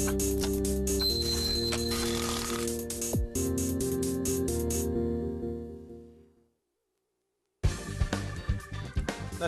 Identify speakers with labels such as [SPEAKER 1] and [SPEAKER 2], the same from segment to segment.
[SPEAKER 1] 네,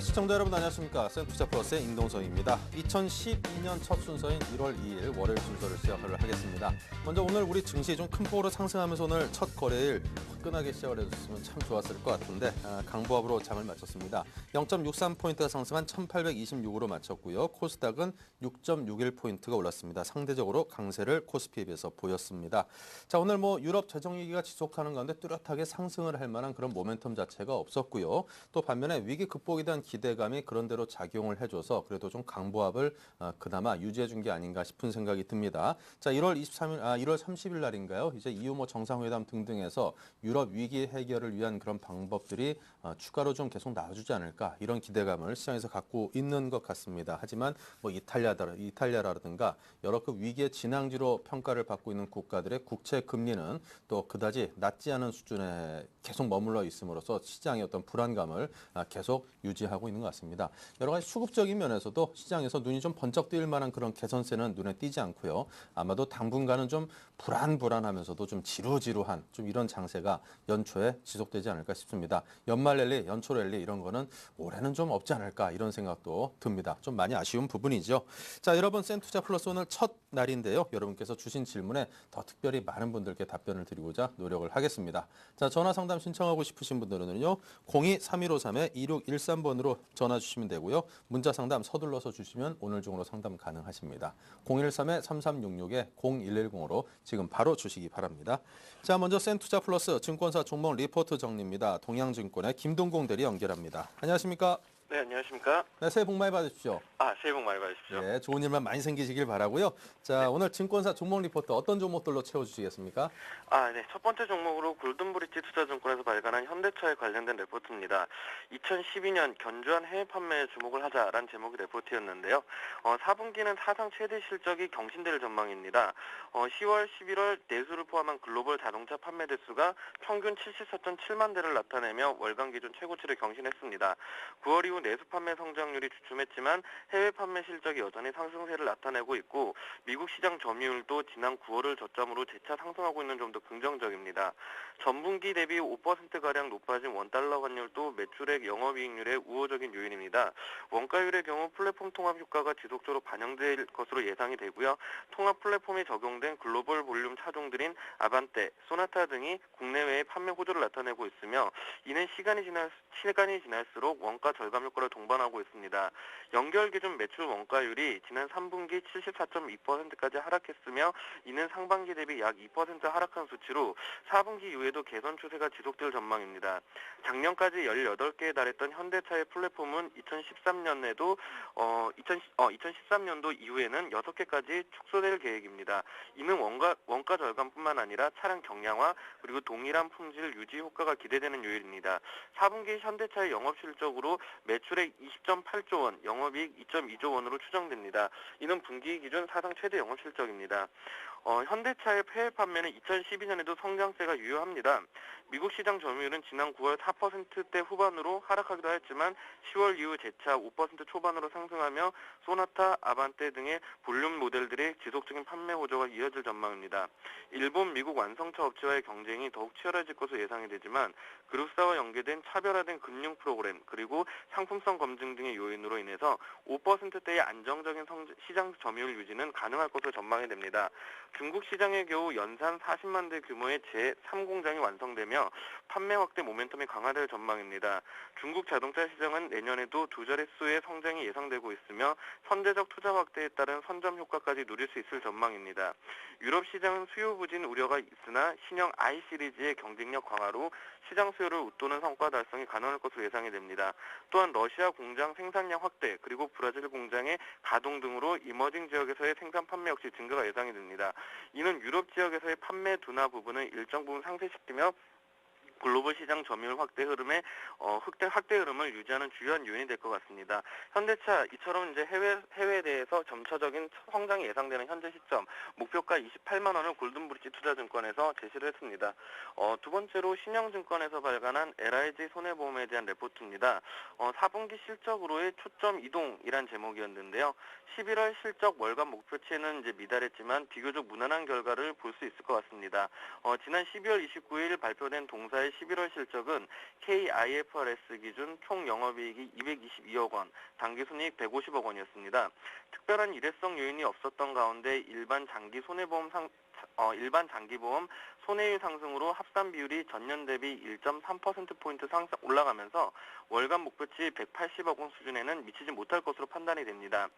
[SPEAKER 1] 시청자 여러분 안녕하십니까. 센투자플러스의 임동성입니다. 2012년 첫 순서인 1월 2일 월요일 순서를 시작을 하겠습니다. 먼저 오늘 우리 증시 좀 큰 폭으로 상승하면서 오늘 첫 거래일 화끈하게 시작을 해줬으면 참 좋았을 것 같은데 강보합으로 장을 마쳤습니다. 0.63포인트가 상승한 1826으로 마쳤고요. 코스닥은 6.61포인트가 올랐습니다. 상대적으로 강세를 코스피에 비해서 보였습니다. 자, 오늘 유럽 재정위기가 지속하는 가운데 뚜렷하게 상승을 할 만한 그런 모멘텀 자체가 없었고요. 또 반면에 위기 극복에 대한 기대감이 그런대로 작용을 해줘서 그래도 좀 강보합을 그나마 유지해준 게 아닌가 싶은 생각이 듭니다. 자, 1월 30일 날인가요? 이제 EU 정상회담 등등에서 유럽 위기 해결을 위한 그런 방법들이 추가로 좀 계속 나와주지 않을까 이런 기대감을 시장에서 갖고 있는 것 같습니다. 하지만 이탈리아라든가 여러 그 위기의 진앙지로 평가를 받고 있는 국가들의 국채 금리는 또 그다지 낮지 않은 수준에 계속 머물러 있음으로써 시장의 어떤 불안감을 계속 유지하고 있는 것 같습니다. 여러 가지 수급적인 면에서도 시장에서 눈이 좀 번쩍 뜨일 만한 그런 개선세는 눈에 띄지 않고요. 아마도 당분간은 좀 불안하면서도 좀 지루지루한 좀 이런 장세가 연초에 지속되지 않을까 싶습니다. 연말 랠리, 연초 랠리 이런 거는 올해는 좀 없지 않을까 이런 생각도 듭니다. 좀 많이 아쉬운 부분이죠. 자, 여러분 센투자 플러스 오늘 첫 날인데요. 여러분께서 주신 질문에 더 특별히 많은 분들께 답변을 드리고자 노력을 하겠습니다. 자, 전화 상담 신청하고 싶으신 분들은요. 02-3253-2613번으로 전화 주시면 되고요. 문자 상담 서둘러서 주시면 오늘 중으로 상담 가능하십니다. 013-3366-0110으로 지금 바로 주시기 바랍니다. 자, 먼저 센투자 플러스 증권사 종목 리포트 정리입니다. 동양증권의 김동공 대리 연결합니다. 안녕하십니까?
[SPEAKER 2] 네, 안녕하십니까?
[SPEAKER 1] 네, 새해 복 많이 받으십시오.
[SPEAKER 2] 새해 복 많이 받으십시오.
[SPEAKER 1] 네, 좋은 일만 많이 생기시길 바라고요. 자,
[SPEAKER 2] 네.
[SPEAKER 1] 오늘 증권사 종목 리포트 어떤 종목들로 채워주시겠습니까?
[SPEAKER 2] 네. 첫 번째 종목으로 골든브릿지 투자증권에서 발간한 현대차에 관련된 레포트입니다. 2012년 견조한 해외 판매에 주목을 하자라는 제목의 레포트였는데요. 4분기는 사상 최대 실적이 경신될 전망입니다. 10월, 11월 내수를 포함한 글로벌 자동차 판매 대수가 평균 74.7만 대를 나타내며 월간 기준 최고치를 경신했습니다. 9월 이후 내수 판매 성장률이 주춤했지만 해외 판매 실적이 여전히 상승세를 나타내고 있고 미국 시장 점유율도 지난 9월을 저점으로 재차 상승하고 있는 점도 긍정적입니다. 전분기 대비 5%가량 높아진 원달러 환율도 매출액 영업이익률의 우호적인 요인입니다. 원가율의 경우 플랫폼 통합 효과가 지속적으로 반영될 것으로 예상이 되고요. 통합 플랫폼이 적용된 글로벌 볼륨 차종들인 아반떼, 소나타 등이 국내외에 판매 호조를 나타내고 있으며 이는 시간이 지날수록 원가 절감 효과를 동반하고 있습니다. 연결 기준 매출 원가율이 지난 3분기 74.2%까지 하락했으며 이는 상반기 대비 약 2% 하락한 수치로 4분기 이후에도 개선 추세가 지속될 전망입니다. 작년까지 18개에 달했던 현대차의 플랫폼은 2013년도 이후에는 6개까지 축소될 계획입니다. 이는 원가 절감뿐만 아니라 차량 경량화 그리고 동일한 품질 유지 효과가 기대되는 요인입니다. 4분기 현대차의 영업 실적으로 매출액 20.8조 원, 영업이익 2.2조 원으로 추정됩니다. 이는 분기 기준 사상 최대 영업 실적입니다. 현대차의 해외 판매는 2012년에도 성장세가 유효합니다. 미국 시장 점유율은 지난 9월 4%대 후반으로 하락하기도 했지만 10월 이후 재차 5% 초반으로 상승하며 소나타, 아반떼 등의 볼륨 모델들의 지속적인 판매 호조가 이어질 전망입니다. 일본, 미국 완성차 업체와의 경쟁이 더욱 치열해질 것으로 예상이 되지만 그룹사와 연계된 차별화된 금융 프로그램 그리고 상품성 검증 등의 요인으로 인해서 5%대의 안정적인 시장 점유율 유지는 가능할 것으로 전망이 됩니다. 중국 시장의 경우 연산 40만 대 규모의 제3공장이 완성되며 판매 확대 모멘텀이 강화될 전망입니다. 중국 자동차 시장은 내년에도 두 자릿수의 성장이 예상되고 있으며 선제적 투자 확대에 따른 선점 효과까지 누릴 수 있을 전망입니다. 유럽 시장은 수요 부진 우려가 있으나 신형 I 시리즈의 경쟁력 강화로 시장 수요를 웃도는 성과 달성이 가능할 것으로 예상이 됩니다. 또한 러시아 공장 생산량 확대 그리고 브라질 공장의 가동 등으로 이머징 지역에서의 생산 판매 역시 증가가 예상이 됩니다. 이는 유럽 지역에서의 판매 둔화 부분을 일정 부분 상쇄시키며 글로벌 시장 점유율 확대 흐름을 유지하는 주요한 요인이 될 것 같습니다. 현대차 이처럼 이제 해외에 대해서 점차적인 성장이 예상되는 현재 시점 목표가 28만 원을 골든브릿지 투자증권에서 제시를 했습니다. 두 번째로 신영증권에서 발간한 LIG 손해보험에 대한 레포트입니다. 4분기 실적으로의 초점 이동이란 제목이었는데요. 11월 실적 월간 목표치는 이제 미달했지만 비교적 무난한 결과를 볼 수 있을 것 같습니다. 지난 12월 29일 발표된 동사의 11월 실적은 KIFRS 기준 총 영업이익이 222억 원, 당기순이익 150억 원이었습니다. 특별한 일회성 요인이 없었던 가운데 일반 장기보험 손해율 상승으로 합산 비율이 전년 대비 1.3%포인트 올라가면서 월간 목표치 180억 원 수준에는 미치지 못할 것으로 판단이 됩니다.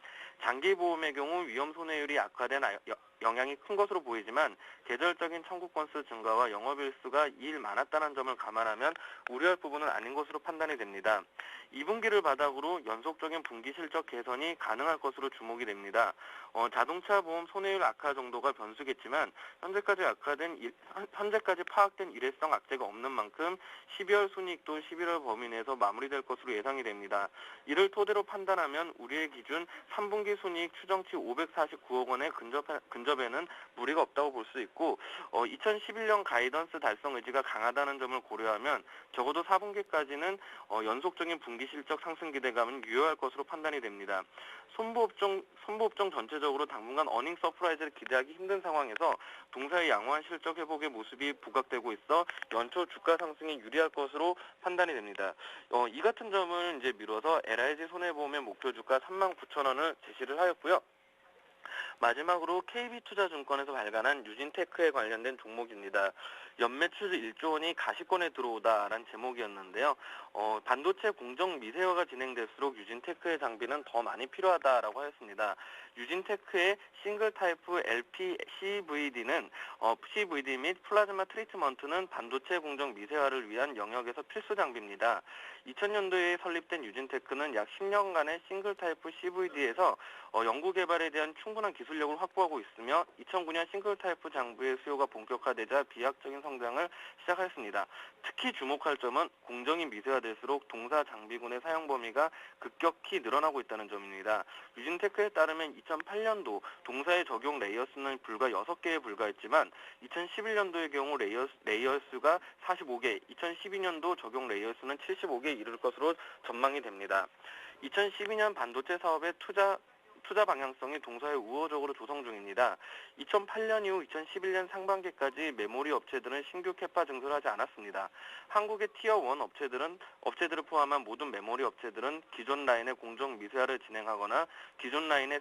[SPEAKER 2] 장기보험의 경우 위험 손해율이 악화된 영향이 큰 것으로 보이지만 계절적인 청구 건수 증가와 영업일 수가 2일 많았다는 점을 감안하면 우려할 부분은 아닌 것으로 판단이 됩니다. 2분기를 바닥으로 연속적인 분기 실적 개선이 가능할 것으로 주목이 됩니다. 자동차 보험 손해율 악화 정도가 변수겠지만 현재까지 파악된 일회성 악재가 없는 만큼 12월 순이익도 11월 범위 내에서 마무리될 것으로 예상이 됩니다. 이를 토대로 판단하면 우리의 기준 3분기 순이익 추정치 549억 원에 근접에는 무리가 없다고 볼 수 있고 2011년 가이던스 달성 의지가 강하다는 점을 고려하면 적어도 4분기까지는 연속적인 분기 실적 상승 기대감은 유효할 것으로 판단이 됩니다. 손보업종 전체적으로 당분간 어닝 서프라이즈를 기대하기 힘든 상황에서 동사의 양호한 실적 회복의 모습이 부각되고 있어 연초 주가 상승이 유리할 것으로 판단이 됩니다. 이 같은 점을 이제 미뤄서 LIG 손해보험의 목표 주가 39,000원을 제시를 하였고요. 마지막으로 KB투자증권에서 발간한 유진테크에 관련된 종목입니다. 연매출 1조 원이 가시권에 들어오다라는 제목이었는데요. 반도체 공정 미세화가 진행될수록 유진테크의 장비는 더 많이 필요하다라고 하였습니다. 유진테크의 싱글 타입 LP CVD 및 플라즈마 트리트먼트는 반도체 공정 미세화를 위한 영역에서 필수 장비입니다. 2000년도에 설립된 유진테크는 약 10년간의 싱글 타입 CVD에서 연구 개발에 대한 충분한 기술력을 확보하고 있으며 2009년 싱글 타입 장비의 수요가 본격화되자 비약적인 성장을 시작했습니다. 특히 주목할 점은 공정이 미세화될수록 동사 장비군의 사용 범위가 급격히 늘어나고 있다는 점입니다. 유진테크에 따르면 2008년도 동사의 적용 레이어 수는 불과 6개에 불과했지만 2011년도의 경우 레이어 수가 45개, 2012년도 적용 레이어 수는 75개에 이를 것으로 전망이 됩니다. 2012년 반도체 사업의 투자 방향성이 동사에 우호적으로 조성 중입니다. 2008년 이후 2011년 상반기까지 메모리 업체들은 신규 캐파 증설을 하지 않았습니다. 한국의 티어 1 업체들을 포함한 모든 메모리 업체들은 기존 라인의 공정 미세화를 진행하거나 기존 라인의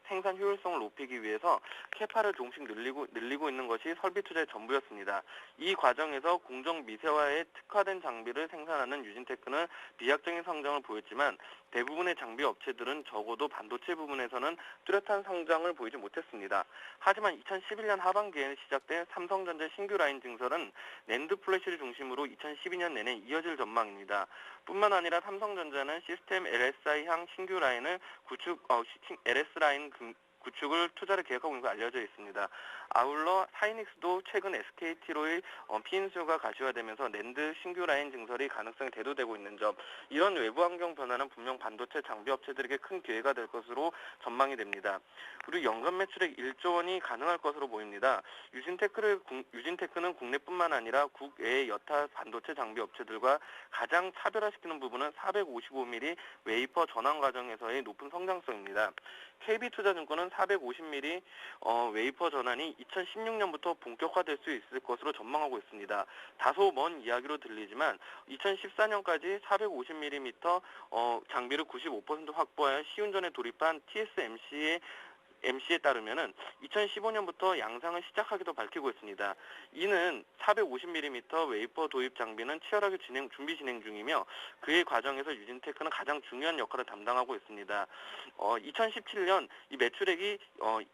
[SPEAKER 2] 생산 효율성을 높이기 위해서 캐파를 조금씩 늘리고 있는 것이 설비 투자의 전부였습니다. 이 과정에서 공정 미세화에 특화된 장비를 생산하는 유진테크는 비약적인 성장을 보였지만 대부분의 장비 업체들은 적어도 반도체 부분에서는 뚜렷한 성장을 보이지 못했습니다. 하지만 2011년 하반기에 시작된 삼성전자 신규 라인 증설은 낸드 플래시를 중심으로 2012년 내내 이어질 전망입니다. 뿐만 아니라 삼성전자는 시스템 LSI향 신규 라인을 구축을 투자를 계획하고 있는 것으로 알려져 있습니다. 아울러 하이닉스도 최근 SKT로의 피인 수요가 가시화되면서 낸드 신규 라인 증설이 가능성이 대두되고 있는 점, 이런 외부 환경 변화는 분명 반도체 장비 업체들에게 큰 기회가 될 것으로 전망이 됩니다. 그리고 연간 매출액 1조 원이 가능할 것으로 보입니다. 유진테크는 국내뿐만 아니라 국외의 여타 반도체 장비 업체들과 가장 차별화시키는 부분은 455mm 웨이퍼 전환 과정에서의 높은 성장성입니다. KB투자증권은 450mm 웨이퍼 전환이 2016년부터 본격화될 수 있을 것으로 전망하고 있습니다. 다소 먼 이야기로 들리지만 2014년까지 450mm 장비를 95% 확보하여 시운전에 돌입한 TSMC에 따르면은 2015년부터 양상을 시작하기도 밝히고 있습니다. 이는 450mm 웨이퍼 도입 장비는 치열하게 준비 진행 중이며 그의 과정에서 유진테크는 가장 중요한 역할을 담당하고 있습니다. 2017년 이 매출액이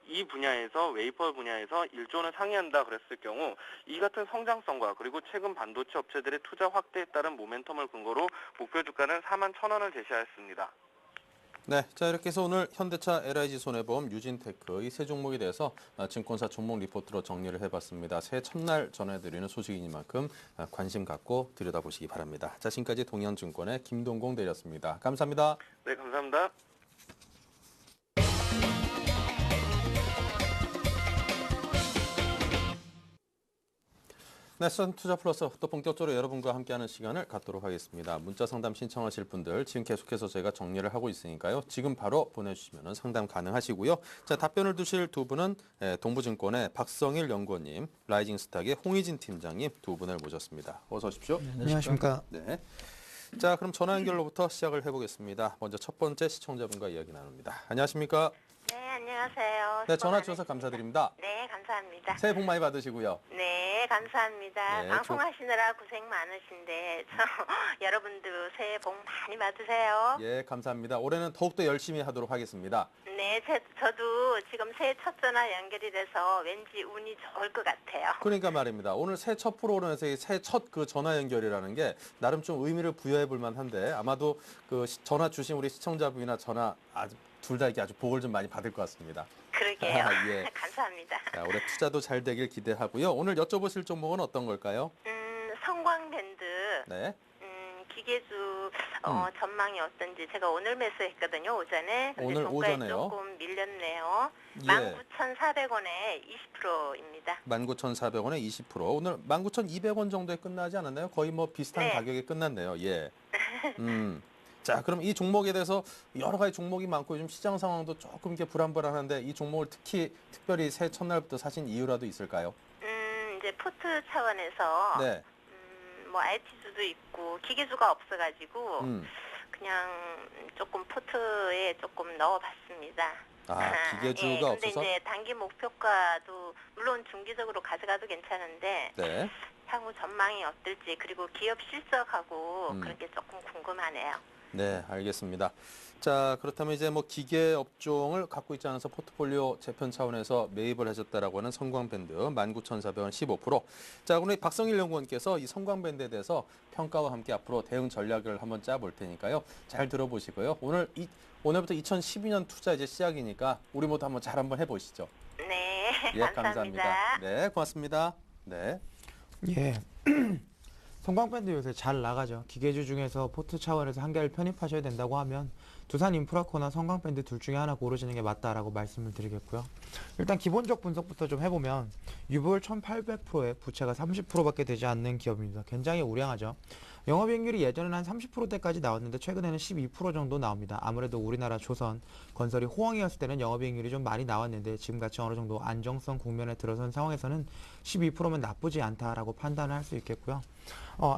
[SPEAKER 2] 이 분야에서 웨이퍼 분야에서 1조 원을 상회한다 그랬을 경우 이 같은 성장성과 그리고 최근 반도체 업체들의 투자 확대에 따른 모멘텀을 근거로 목표 주가는 41,000원을 제시하였습니다.
[SPEAKER 1] 네, 자 이렇게 해서 오늘 현대차, LIG 손해보험, 유진테크 이 세 종목에 대해서 증권사 종목 리포트로 정리를 해봤습니다. 새해 첫날 전해드리는 소식이니만큼 관심 갖고 들여다보시기 바랍니다. 자, 지금까지 동현증권의 김동공 대리였습니다. 감사합니다.
[SPEAKER 2] 네, 감사합니다.
[SPEAKER 1] 네, 선투자 플러스 또 본격적으로 여러분과 함께하는 시간을 갖도록 하겠습니다. 문자 상담 신청하실 분들 지금 계속해서 저희가 정리를 하고 있으니까요. 지금 바로 보내주시면 상담 가능하시고요. 자, 답변을 주실 두 분은 동부증권의 박성일 연구원님, 라이징스탁의 홍희진 팀장님 두 분을 모셨습니다. 어서 오십시오.
[SPEAKER 3] 네, 안녕하십니까.
[SPEAKER 1] 네. 자, 그럼 전화 연결로부터 시작을 해보겠습니다. 먼저 첫 번째 시청자분과 이야기 나눕니다. 안녕하십니까?
[SPEAKER 4] 네, 안녕하세요.
[SPEAKER 1] 네, 전화 주셔서 감사드립니다.
[SPEAKER 4] 네, 감사합니다.
[SPEAKER 1] 새해 복 많이 받으시고요.
[SPEAKER 4] 네, 감사합니다.
[SPEAKER 1] 네,
[SPEAKER 4] 방송하시느라 고생 많으신데 여러분들 새해 복 많이 받으세요.
[SPEAKER 1] 예, 감사합니다. 올해는 더욱더 열심히 하도록 하겠습니다.
[SPEAKER 4] 네, 저도 지금 새해 첫 전화 연결이 돼서 왠지 운이 좋을 것 같아요.
[SPEAKER 1] 그러니까 말입니다. 오늘 새해 첫 프로그램에서 새해 첫 그 전화 연결이라는 게 나름 좀 의미를 부여해 볼 만한데 아마도 그 전화 주신 우리 시청자분이나 전화 둘 다 이렇게 아주 복을 좀 많이 받을 것 같습니다.
[SPEAKER 4] 그러게요.
[SPEAKER 1] 예.
[SPEAKER 4] 감사합니다.
[SPEAKER 1] 자, 올해 투자도 잘 되길 기대하고요. 오늘 여쭤보실 종목은 어떤 걸까요?
[SPEAKER 4] 성광밴드
[SPEAKER 1] 네.
[SPEAKER 4] 기계주 전망이 어떤지 제가 오늘 매수했거든요, 오전에. 근데
[SPEAKER 1] 오늘
[SPEAKER 4] 종가에
[SPEAKER 1] 오전에요?
[SPEAKER 4] 조금 밀렸네요.
[SPEAKER 1] 예.
[SPEAKER 4] 19,400원에 20%입니다.
[SPEAKER 1] 19,400원에 20%. 오늘 19,200원 정도에 끝나지 않았나요? 거의 뭐 비슷한
[SPEAKER 4] 네.
[SPEAKER 1] 가격에 끝났네요. 예. 자, 그럼 이 종목에 대해서 여러 가지 종목이 많고 요즘 시장 상황도 조금 이렇게 불안불안한데 이 종목을 특별히 새해 첫날부터 사신 이유라도 있을까요?
[SPEAKER 4] 이제 포트 차원에서
[SPEAKER 1] 네.
[SPEAKER 4] 뭐 IT주도 있고 기계주가 없어가지고 그냥 조금 포트에 조금 넣어봤습니다.
[SPEAKER 1] 기계주가
[SPEAKER 4] 예, 근데
[SPEAKER 1] 없어서?
[SPEAKER 4] 이제 단기 목표가도 물론 중기적으로 가져가도 괜찮은데
[SPEAKER 1] 네.
[SPEAKER 4] 향후 전망이 어떨지 그리고 기업 실적하고 그런 게 조금 궁금하네요.
[SPEAKER 1] 네, 알겠습니다. 자, 그렇다면 이제 뭐 기계 업종을 갖고 있지 않아서 포트폴리오 재편 차원에서 매입을 하셨다라고 하는 성광밴드 19,400원 15%. 자, 오늘 박성일 연구원께서 이 성광밴드에 대해서 평가와 함께 앞으로 대응 전략을 한번 짜볼 테니까요. 잘 들어보시고요. 오늘부터 2012년 투자 이제 시작이니까 우리 모두 한번 잘 한번 해보시죠.
[SPEAKER 4] 네,
[SPEAKER 1] 예,
[SPEAKER 4] 감사합니다.
[SPEAKER 1] 감사합니다. 네, 고맙습니다. 네.
[SPEAKER 3] 예. 성광밴드 요새 잘 나가죠. 기계주 중에서 포트 차원에서 한 개를 편입하셔야 된다고 하면 두산 인프라코나 성광밴드 둘 중에 하나 고르시는 게 맞다라고 말씀을 드리겠고요. 일단 기본적 분석부터 좀 해보면 유보율 1800%에 부채가 30%밖에 되지 않는 기업입니다. 굉장히 우량하죠. 영업이익률이 예전에는 한 30%대까지 나왔는데 최근에는 12% 정도 나옵니다. 아무래도 우리나라 조선, 건설이 호황이었을 때는 영업이익률이 좀 많이 나왔는데 지금같이 어느 정도 안정성 국면에 들어선 상황에서는 12%면 나쁘지 않다라고 판단을 할 수 있겠고요.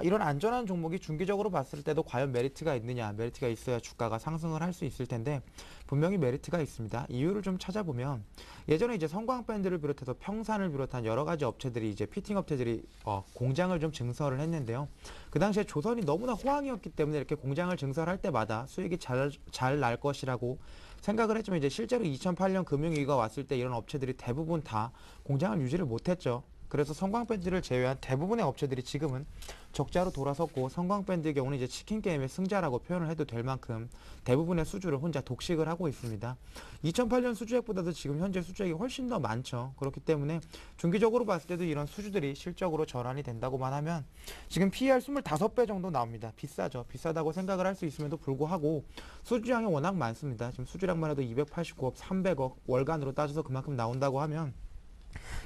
[SPEAKER 3] 이런 안전한 종목이 중기적으로 봤을 때도 과연 메리트가 있느냐, 메리트가 있어야 주가가 상승을 할 수 있을 텐데 분명히 메리트가 있습니다. 이유를 좀 찾아보면 예전에 이제 성광밴드를 비롯해서 평산을 비롯한 여러 가지 업체들이 이제 피팅 업체들이 공장을 좀 증설을 했는데요. 그 당시에 조선이 너무나 호황이었기 때문에 이렇게 공장을 증설할 때마다 수익이 잘 날 것이라고 생각을 했지만 이제 실제로 2008년 금융위기가 왔을 때 이런 업체들이 대부분 다 공장을 유지를 못했죠. 그래서 성광밴드를 제외한 대부분의 업체들이 지금은 적자로 돌아섰고 성광밴드의 경우는 이제 치킨 게임의 승자라고 표현을 해도 될 만큼 대부분의 수주를 혼자 독식을 하고 있습니다. 2008년 수주액보다도 지금 현재 수주액이 훨씬 더 많죠. 그렇기 때문에 중기적으로 봤을 때도 이런 수주들이 실적으로 전환이 된다고만 하면 지금 PER 25배 정도 나옵니다. 비싸죠. 비싸다고 생각을 할 수 있음에도 불구하고 수주량이 워낙 많습니다. 지금 수주량만 해도 289억, 300억 월간으로 따져서 그만큼 나온다고 하면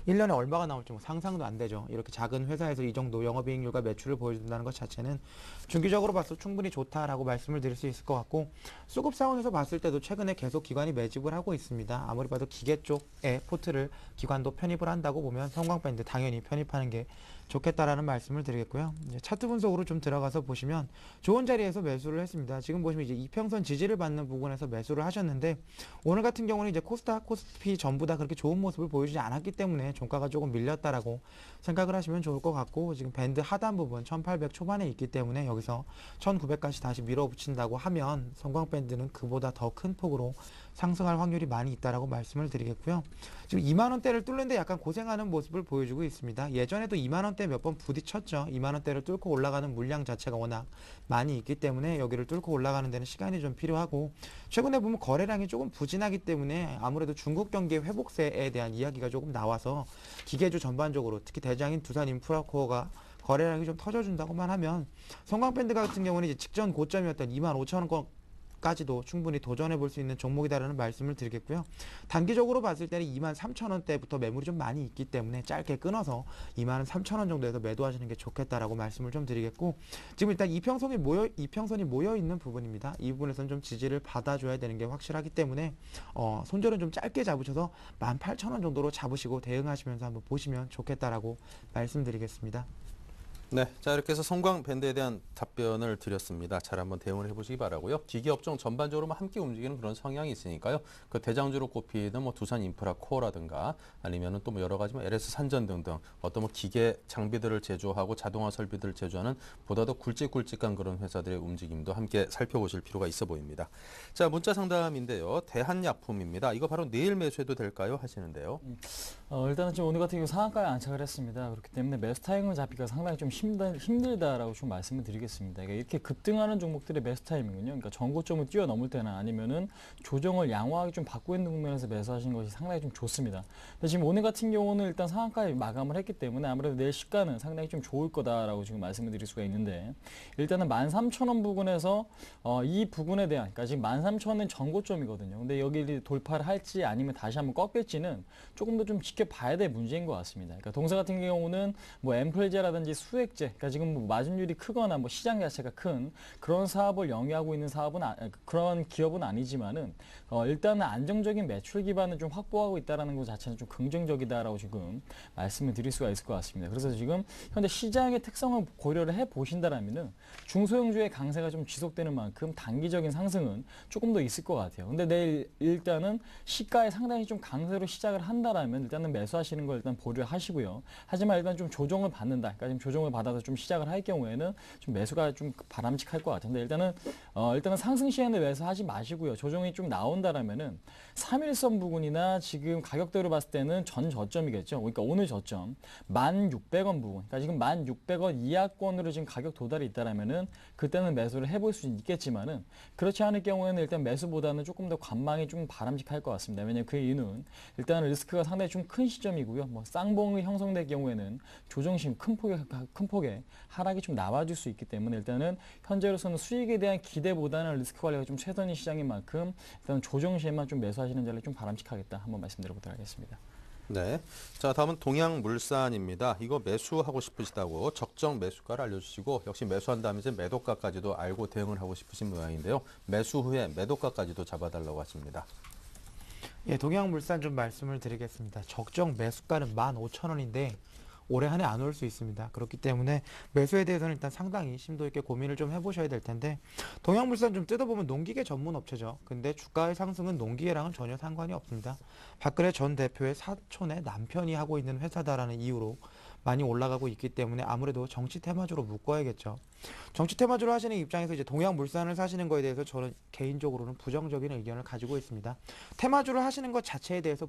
[SPEAKER 3] 1년에 얼마가 나올지 뭐 상상도 안 되죠. 이렇게 작은 회사에서 이 정도 영업이익률과 매출을 보여준다는 것 자체는 중기적으로 봐서 충분히 좋다라고 말씀을 드릴 수 있을 것 같고 수급 상황에서 봤을 때도 최근에 계속 기관이 매집을 하고 있습니다. 아무리 봐도 기계 쪽에 포트를 기관도 편입을 한다고 보면 성광밴드 당연히 편입하는 게 좋겠다라는 말씀을 드리겠고요. 이제 차트 분석으로 좀 들어가서 보시면 좋은 자리에서 매수를 했습니다. 지금 보시면 이제 이평선 지지를 받는 부분에서 매수를 하셨는데 오늘 같은 경우는 이제 코스닥, 코스피 전부 다 그렇게 좋은 모습을 보여주지 않았기 때문에 종가가 조금 밀렸다라고 생각을 하시면 좋을 것 같고 지금 밴드 하단 부분 1800 초반에 있기 때문에 여기서 1900까지 다시 밀어붙인다고 하면 성광밴드는 그보다 더 큰 폭으로 상승할 확률이 많이 있다라고 말씀을 드리겠고요. 지금 2만 원대를 뚫는데 약간 고생하는 모습을 보여주고 있습니다. 예전에도 2만 원대 몇 번 부딪혔죠. 2만 원대를 뚫고 올라가는 물량 자체가 워낙 많이 있기 때문에 여기를 뚫고 올라가는 데는 시간이 좀 필요하고, 최근에 보면 거래량이 조금 부진하기 때문에 아무래도 중국 경기 회복세에 대한 이야기가 조금 나와서 기계주 전반적으로 특히 대장인 두산인프라코어가 거래량이 좀 터져준다고만 하면 성광밴드 같은 경우는 이제 직전 고점이었던 25,000원까지도 충분히 도전해 볼 수 있는 종목이다라는 말씀을 드리겠고요. 단기적으로 봤을 때는 23,000원대부터 매물이 좀 많이 있기 때문에 짧게 끊어서 23,000원 정도에서 매도하시는 게 좋겠다라고 말씀을 좀 드리겠고, 지금 일단 이평선이 모여 있는 부분입니다. 이 부분에서는 좀 지지를 받아줘야 되는 게 확실하기 때문에 손절은 좀 짧게 잡으셔서 18,000원 정도로 잡으시고 대응하시면서 한번 보시면 좋겠다라고 말씀드리겠습니다.
[SPEAKER 1] 네, 자 이렇게 해서 성광밴드에 대한 답변을 드렸습니다. 잘 한번 대응을 해보시기 바라고요. 기계업종 전반적으로 함께 움직이는 그런 성향이 있으니까요. 그 대장주로 꼽히는 뭐 두산인프라코어라든가 아니면은 또 뭐 여러 가지 뭐 LS산전 등등 어떤 뭐 기계 장비들을 제조하고 자동화 설비들을 제조하는 보다 더 굵직굵직한 그런 회사들의 움직임도 함께 살펴보실 필요가 있어 보입니다. 자, 문자 상담인데요. 대한약품입니다. 이거 바로 내일 매수해도 될까요? 하시는데요.
[SPEAKER 5] 일단은 지금 오늘 같은 경우 상한가에 안착을 했습니다. 그렇기 때문에 매수 타이밍을 잡기가 상당히 좀 힘들다라고 좀 말씀을 드리겠습니다. 그러니까 이렇게 급등하는 종목들의 매수 타이밍은요. 그러니까 전고점을 뛰어넘을 때나 아니면은 조정을 양호하게 좀 받고 있는 국면에서 매수하시는 것이 상당히 좀 좋습니다. 근데 지금 오늘 같은 경우는 일단 상한가에 마감을 했기 때문에 아무래도 내일 시가는 상당히 좀 좋을 거다라고 지금 말씀을 드릴 수가 있는데, 일단은 13,000원 부근에서 이 부분에 대한, 그러니까 지금 13,000원은 전고점이거든요. 근데 여기 돌파를 할지 아니면 다시 한번 꺾일지는 조금 더 좀 지켜봐야 될 문제인 것 같습니다. 그러니까 동사 같은 경우는 뭐 앰플제라든지 수액제, 그러니까 지금 뭐 마진율이 크거나 뭐 시장 자체가 큰 그런 사업을 영위하고 있는 사업은 그런 기업은 아니지만은 일단은 안정적인 매출 기반을 좀 확보하고 있다라는 것 자체는 좀 긍정적이다라고 지금 말씀을 드릴 수가 있을 것 같습니다. 그래서 지금 현재 시장의 특성을 고려를 해 보신다라면은 중소형주의 강세가 좀 지속되는 만큼 단기적인 상승은 조금 더 있을 것 같아요. 근데 내일 일단은 시가에 상당히 좀 강세로 시작을 한다라면 일단은 매수하시는 걸 일단 보류하시고요. 하지만 일단 좀 조정을 받는다. 그러니까 지금 조정을 받아서 좀 시작을 할 경우에는 좀 매수가 좀 바람직할 것 같은데, 일단은 상승 시에는 매수하지 마시고요. 조정이 좀 나온다라면은 3일선 부근이나 지금 가격대로 봤을 때는 전 저점이겠죠. 그러니까 오늘 저점 1,600원 부근. 그러니까 지금 1,600원 이하권으로 지금 가격 도달이 있다라면은 그때는 매수를 해볼 수 있겠지만은, 그렇지 않을 경우에는 일단 매수보다는 조금 더 관망이 좀 바람직할 것 같습니다. 왜냐하면 그 이유는 일단 리스크가 상당히 좀 큰 시점이고요. 뭐 쌍봉이 형성될 경우에는 조정심 큰 폭의 하락이 좀 나와줄 수 있기 때문에 일단은 현재로서는 수익에 대한 기대보다는 리스크 관리가 좀 최선인 시장인 만큼 일단 조정 시에만 좀 매수하시는 자를 좀 바람직하겠다 한번 말씀드려보도록 하겠습니다.
[SPEAKER 1] 네, 자 다음은 동양물산입니다. 이거 매수하고 싶으시다고 적정 매수가를 알려주시고, 역시 매수한 다음에 이제 매도가까지도 알고 대응을 하고 싶으신 모양인데요. 매수 후에 매도가까지도 잡아달라고 하십니다.
[SPEAKER 3] 예, 동양물산 좀 말씀을 드리겠습니다. 적정 매수가는 15,000원인데 올해 한 해 안 올 수 있습니다. 그렇기 때문에 매수에 대해서는 일단 상당히 심도 있게 고민을 좀 해보셔야 될 텐데, 동양물산 좀 뜯어보면 농기계 전문 업체죠. 근데 주가의 상승은 농기계랑은 전혀 상관이 없습니다. 박근혜 전 대표의 사촌의 남편이 하고 있는 회사다라는 이유로 많이 올라가고 있기 때문에 아무래도 정치 테마주로 묶어야겠죠. 정치 테마주로 하시는 입장에서 이제 동양물산을 사시는 거에 대해서 저는 개인적으로는 부정적인 의견을 가지고 있습니다. 테마주를 하시는 것 자체에 대해서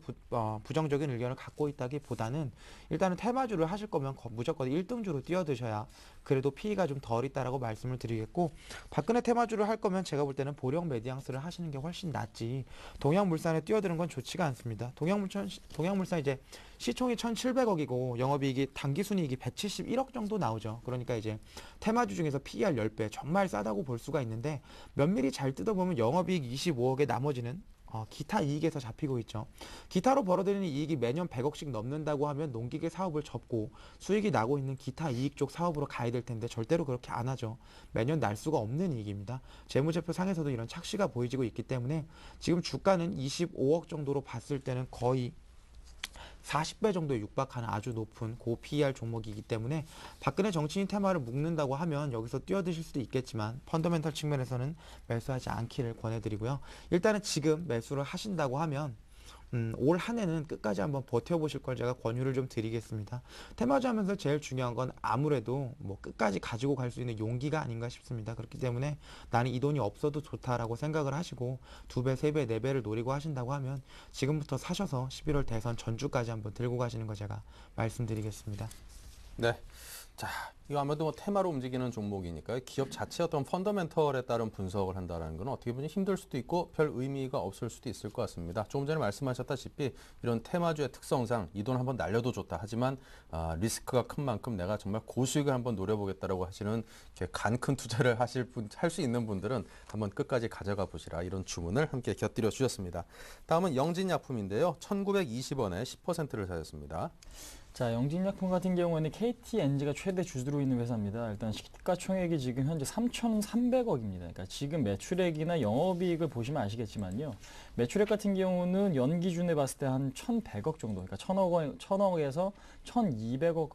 [SPEAKER 3] 부정적인 의견을 갖고 있다기보다는 일단은 테마주를 하실 거면 무조건 1등주로 뛰어드셔야 그래도 피해가 좀 덜 있다라고 말씀을 드리겠고, 박근혜 테마주를 할 거면 제가 볼 때는 보령 메디앙스를 하시는 게 훨씬 낫지 동양물산에 뛰어드는 건 좋지가 않습니다. 동양물산 이제 시총이 1,700억이고 영업이익이 당기순이익이 171억 정도 나오죠. 그러니까 이제 테마주 중에서 PER 10배 정말 싸다고 볼 수가 있는데, 면밀히 잘 뜯어보면 영업이익 25억에 나머지는 기타 이익에서 잡히고 있죠. 기타로 벌어들이는 이익이 매년 100억씩 넘는다고 하면 농기계 사업을 접고 수익이 나고 있는 기타 이익 쪽 사업으로 가야 될 텐데 절대로 그렇게 안 하죠. 매년 날 수가 없는 이익입니다. 재무제표 상에서도 이런 착시가 보이지고 있기 때문에 지금 주가는 25억 정도로 봤을 때는 거의 40배 정도에 육박하는 아주 높은 고 PER 종목이기 때문에 박근혜 정치인 테마를 묶는다고 하면 여기서 뛰어드실 수도 있겠지만 펀더멘털 측면에서는 매수하지 않기를 권해드리고요. 일단은 지금 매수를 하신다고 하면 올 한 해는 끝까지 한번 버텨보실 걸 제가 권유를 좀 드리겠습니다. 테마주 하면서 제일 중요한 건 아무래도 뭐 끝까지 가지고 갈 수 있는 용기가 아닌가 싶습니다. 그렇기 때문에 나는 이 돈이 없어도 좋다라고 생각을 하시고 2배, 3배, 4배를 노리고 하신다고 하면 지금부터 사셔서 11월 대선 전주까지 한번 들고 가시는 거 제가 말씀드리겠습니다.
[SPEAKER 1] 네. 자, 이거 아무래도 뭐 테마로 움직이는 종목이니까 기업 자체 어떤 펀더멘털에 따른 분석을 한다는 건 어떻게 보면 힘들 수도 있고 별 의미가 없을 수도 있을 것 같습니다. 조금 전에 말씀하셨다시피 이런 테마주의 특성상 이 돈 한번 날려도 좋다. 하지만 리스크가 큰 만큼 내가 정말 고수익을 한번 노려보겠다라고 하시는 간 큰 투자를 할 수 있는 분들은 한번 끝까지 가져가 보시라 이런 주문을 함께 곁들여 주셨습니다. 다음은 영진약품인데요. 1920원에 10%를 사셨습니다.
[SPEAKER 5] 자, 영진약품 같은 경우에는 KTNG가 최대 주주로 있는 회사입니다. 일단 시가총액이 지금 현재 3,300억입니다. 그러니까 지금 매출액이나 영업이익을 보시면 아시겠지만요. 매출액 같은 경우는 연 기준에 봤을 때 한 1,100억 정도, 그러니까 1,000억에서 1,200억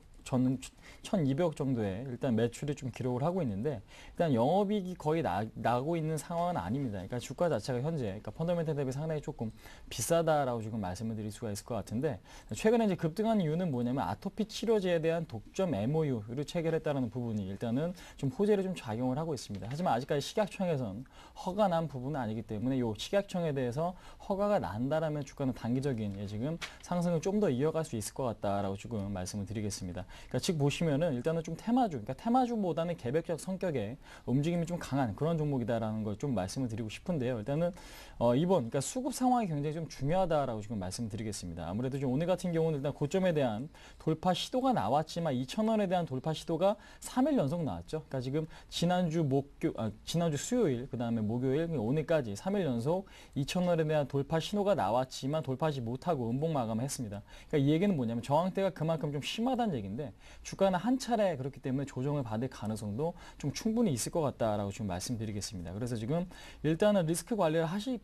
[SPEAKER 5] 정도의 일단 매출이 좀 기록을 하고 있는데 일단 영업이익이 거의 나고 있는 상황은 아닙니다. 그러니까 주가 자체가 현재 그러니까 펀더멘털 대비 상당히 조금 비싸다라고 지금 말씀을 드릴 수가 있을 것 같은데 최근에 이제 급등한 이유는 뭐냐면 아토피 치료제에 대한 독점 MOU를 체결했다는 부분이 일단은 좀 호재를 좀 작용을 하고 있습니다. 하지만 아직까지 식약청에선 허가 난 부분은 아니기 때문에 이 식약청에 대해서 허가가 난다라면 주가는 단기적인 지금 상승을 좀 더 이어갈 수 있을 것 같다라고 지금 말씀을 드리겠습니다. 그러니까 즉 보시면은 일단은 좀 테마주, 그러니까 테마주보다는 개별적 성격의 움직임이 좀 강한 그런 종목이다라는 걸 좀 말씀을 드리고 싶은데요. 일단은 이번 그러니까 수급 상황이 굉장히 좀 중요하다라고 지금 말씀드리겠습니다. 아무래도 좀 오늘 같은 경우는 일단 고점에 대한 돌파 시도가 나왔지만 2,000원에 대한 돌파 시도가 3일 연속 나왔죠. 그러니까 지금 지난주 수요일, 그다음에 목요일, 오늘까지 3일 연속 2,000원에 대한 돌파 신호가 나왔지만 돌파하지 못하고 음봉 마감했습니다. 그러니까 이 얘기는 뭐냐면 저항대가 그만큼 좀 심하다는 얘기인데 주가는 한 차례 그렇기 때문에 조정을 받을 가능성도 좀 충분히 있을 것 같다라고 지금 말씀드리겠습니다. 그래서 지금 일단은 리스크 관리를 하실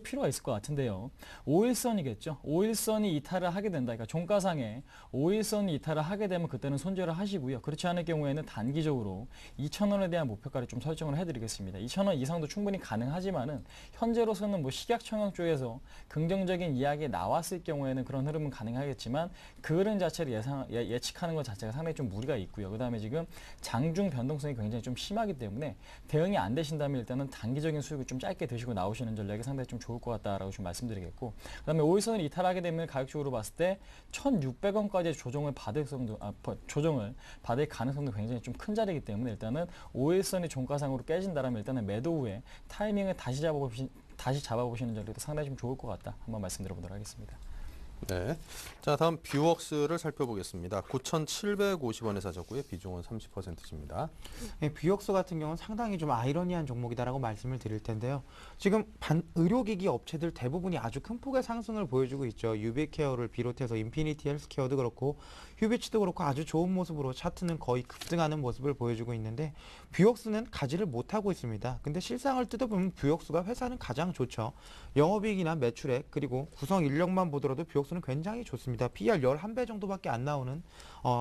[SPEAKER 5] 필요가 있을 것 같은데요. 5일선이겠죠. 5일선이 이탈을 하게 된다. 그러니까 종가상에 5일선이 이탈을 하게 되면 그때는 손절을 하시고요. 그렇지 않을 경우에는 단기적으로 2,000원에 대한 목표가를 좀 설정을 해드리겠습니다. 2,000원 이상도 충분히 가능하지만은 현재로서는 뭐 식약청약 쪽에서 긍정적인 이야기 나왔을 경우에는 그런 흐름은 가능하겠지만 그 흐름 자체를 예측하는 것 자체가 상당히 좀 무리가 있고요. 그다음에 지금 장중 변동성이 굉장히 좀 심하기 때문에 대응이 안 되신다면 일단은 단기적인 수익을 좀 짧게 드시고 나오시는 전략이 상당히 좀 좋을 것 같다라고 좀 말씀드리겠고, 그다음에 5일선을 이탈하게 되면 가격적으로 봤을 때 1,600원까지 조정을 받을 가능성도 굉장히 좀 큰 자리이기 때문에 일단은 5일선이 종가상으로 깨진다라면 일단은 매도 후에 타이밍을 다시 잡아보시는 전략도 상당히 좀 좋을 것 같다. 한번 말씀드려보도록 하겠습니다.
[SPEAKER 1] 네. 자, 다음 뷰웍스를 살펴보겠습니다. 9,750원에 사셨고요. 비중은 30%입니다.
[SPEAKER 3] 네, 뷰웍스 같은 경우는 상당히 좀 아이러니한 종목이다라고 말씀을 드릴 텐데요. 지금 의료기기 업체들 대부분이 아주 큰 폭의 상승을 보여주고 있죠. 유비케어를 비롯해서 인피니티 헬스케어도 그렇고 휴비치도 그렇고 아주 좋은 모습으로 차트는 거의 급등하는 모습을 보여주고 있는데 뷰웍스는 가지를 못하고 있습니다. 근데 실상을 뜯어보면 뷰웍스가 회사는 가장 좋죠. 영업이익이나 매출액 그리고 구성 인력만 보더라도 뷰웍스는 굉장히 좋습니다. PR 11배 정도밖에 안 나오는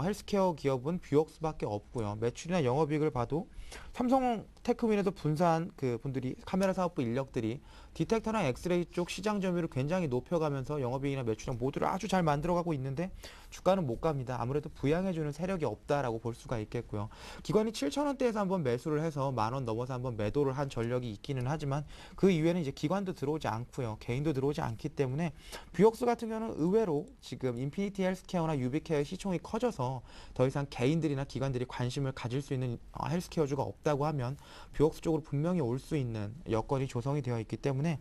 [SPEAKER 3] 헬스케어 기업은 뷰웍스밖에 없고요. 매출이나 영업이익을 봐도 삼성테크윈에서 분사한 그 분들이 카메라 사업부 인력들이 디텍터랑 엑스레이 쪽 시장 점유율을 굉장히 높여가면서 영업이익이나 매출액 모두를 아주 잘 만들어가고 있는데 주가는 못 갑니다. 아무래도 부양해주는 세력이 없다라고 볼 수가 있겠고요. 기관이 7,000원대에서 한번 매수를 해서 10,000원 넘어서 한번 매도를 한 전력이 있기는 하지만 그 이후에는 이제 기관도 들어오지 않고요. 개인도 들어오지 않기 때문에 뷰웍스 같은 경우는 의외로 지금 인피니티 헬스케어나 유비케어의 시총이 커져서 더 이상 개인들이나 기관들이 관심을 가질 수 있는 헬스케어주가 없다고 하면 뷰웍스 쪽으로 분명히 올 수 있는 여건이 조성이 되어 있기 때문에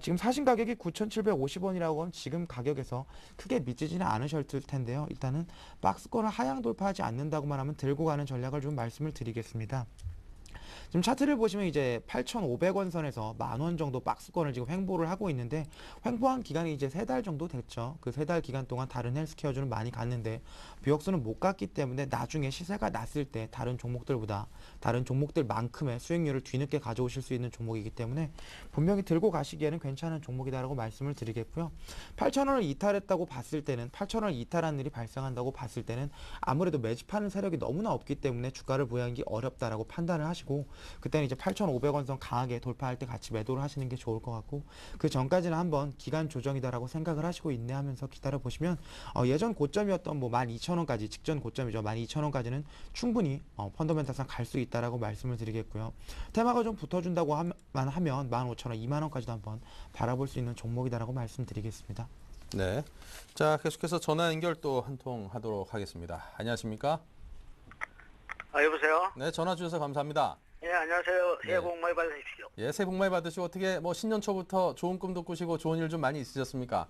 [SPEAKER 3] 지금 사신 가격이 9,750원이라고 하면 지금 가격에서 크게 미치지는 않으실 텐데요. 일단은 박스권을 하향 돌파하지 않는다고만 하면 들고 가는 전략을 좀 말씀을 드리겠습니다. 지금 차트를 보시면 이제 8,500원 선에서 10,000원 정도 박스권을 지금 횡보를 하고 있는데 횡보한 기간이 이제 3달 정도 됐죠. 그 3달 기간 동안 다른 헬스케어주는 많이 갔는데 뷰웍스는 못 갔기 때문에 나중에 시세가 났을 때 다른 종목들만큼의 수익률을 뒤늦게 가져오실 수 있는 종목이기 때문에 분명히 들고 가시기에는 괜찮은 종목이다라고 말씀을 드리겠고요. 8,000원을 이탈했다고 봤을 때는 8,000원을 이탈한 일이 발생한다고 봤을 때는 아무래도 매집하는 세력이 너무나 없기 때문에 주가를 보유하기 어렵다라고 판단을 하시고 그때는 이제 8,500원 선 강하게 돌파할 때 같이 매도를 하시는 게 좋을 것 같고, 그 전까지는 한번 기간 조정이다라고 생각을 하시고 인내하면서 기다려 보시면 예전 고점이었던 뭐 12,000원까지, 직전 고점이죠. 12,000원까지는 충분히 펀더멘탈상 갈 수 있다라고 말씀을 드리겠고요. 테마가 좀 붙어준다고 하면 15,000원, 2만원까지도 한번 바라볼 수 있는 종목이다라고 말씀드리겠습니다.
[SPEAKER 1] 네. 자, 계속해서 전화 연결 또 한 통 하도록 하겠습니다. 안녕하십니까?
[SPEAKER 6] 여보세요?
[SPEAKER 1] 네, 전화 주셔서 감사합니다.
[SPEAKER 6] 예, 안녕하세요. 새해
[SPEAKER 1] 네.
[SPEAKER 6] 복 많이 받으십시오.
[SPEAKER 1] 예, 새해 복 많이 받으시고 어떻게 뭐 신년 초부터 좋은 꿈도 꾸시고 좋은 일 좀 많이 있으셨습니까?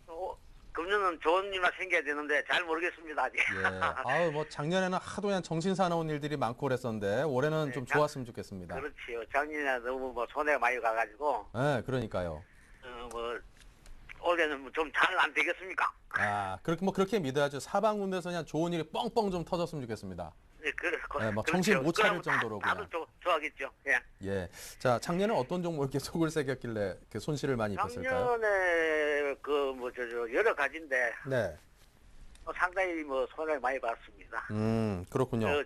[SPEAKER 6] 금년은 좋은 일만 생겨야 되는데 잘 모르겠습니다, 아직.
[SPEAKER 1] 예. 아우, 뭐 작년에는 하도 그냥 정신 사나운 일들이 많고 그랬었는데 올해는
[SPEAKER 6] 네,
[SPEAKER 1] 좀 좋았으면 좋겠습니다.
[SPEAKER 6] 그렇지요. 작년에 너무 뭐 손해가 많이 가가지고,
[SPEAKER 1] 네, 그러니까요.
[SPEAKER 6] 뭐, 올해는 좀 잘 안 되겠습니까?
[SPEAKER 1] 아, 그렇게 믿어야죠. 사방군데서 그냥 좋은 일이 뻥뻥 좀 터졌으면 좋겠습니다.
[SPEAKER 6] 네,
[SPEAKER 1] 네, 뭐 정신 못 차릴 정도로
[SPEAKER 6] 다들
[SPEAKER 1] 그냥.
[SPEAKER 6] 좋아하겠죠. 예.
[SPEAKER 1] 예. 자, 작년에 어떤 종목 이렇게 속을 새겼길래 이렇게 손실을 많이 입었을까요?
[SPEAKER 6] 작년에 여러 가지인데
[SPEAKER 1] 네.
[SPEAKER 6] 상당히 뭐 손해를 많이 봤습니다.
[SPEAKER 1] 그렇군요.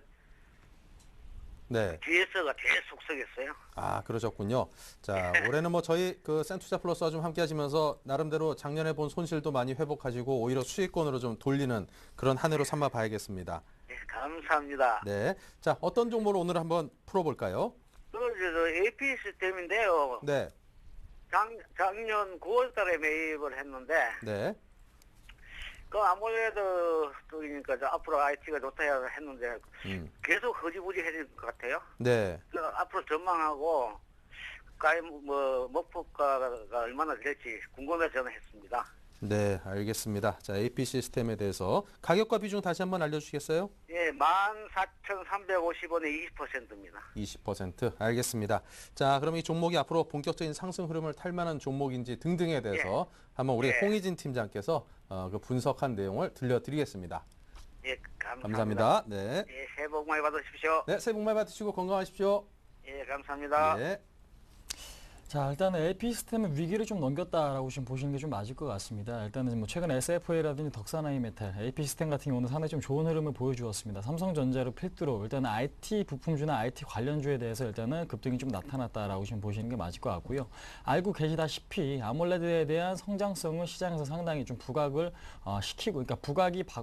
[SPEAKER 1] 네.
[SPEAKER 6] GS가 계속 속썩였어요.
[SPEAKER 1] 아, 그러셨군요. 자, 올해는 뭐 저희 그 센투자 플러스와 좀 함께 하시면서 나름대로 작년에 본 손실도 많이 회복하시고 오히려 수익권으로 좀 돌리는 그런 한 해로 삼아 봐야겠습니다.
[SPEAKER 6] 네, 감사합니다.
[SPEAKER 1] 네. 자, 어떤 종목을 오늘 한번 풀어볼까요?
[SPEAKER 6] AP 시스템인데요.
[SPEAKER 1] 네.
[SPEAKER 6] 작년 9월 달에 매입을 했는데,
[SPEAKER 1] 네.
[SPEAKER 6] 아무래도, 그러니까 앞으로 IT가 좋다 했는데, 계속 허지부지 해질 것 같아요.
[SPEAKER 1] 네.
[SPEAKER 6] 앞으로 전망하고, 목표가가 얼마나 될지 궁금해서 전화했습니다.
[SPEAKER 1] 네, 알겠습니다. 자, AP 시스템에 대해서 가격과 비중 다시 한번 알려주시겠어요?
[SPEAKER 6] 예, 14,350원에 20%입니다.
[SPEAKER 1] 20%. 알겠습니다. 자, 그럼 이 종목이 앞으로 본격적인 상승 흐름을 탈 만한 종목인지 등등에 대해서 한번 우리 홍희진 팀장께서 그 분석한 내용을 들려드리겠습니다.
[SPEAKER 6] 예, 감사합니다.
[SPEAKER 1] 감사합니다. 네.
[SPEAKER 6] 예, 새해 복 많이 받으십시오.
[SPEAKER 1] 네, 새해 복 많이 받으시고 건강하십시오.
[SPEAKER 6] 예, 감사합니다.
[SPEAKER 1] 네.
[SPEAKER 5] 자, 일단은 LP 시스템은 위기를 좀 넘겼다라고 지금 보시는 게 좀 맞을 것 같습니다. 일단은 뭐 최근 SFA라든지 덕산하이메탈, LP 시스템 같은 경우는 상당히 좀 좋은 흐름을 보여주었습니다. 삼성전자를 필두로 일단은 IT 부품주나 IT 관련주에 대해서 일단은 급등이 좀 나타났다라고 지금 보시는 게 맞을 것 같고요. 알고 계시다시피 아몰레드에 대한 성장성은 시장에서 상당히 좀 부각을 시키고, 그러니까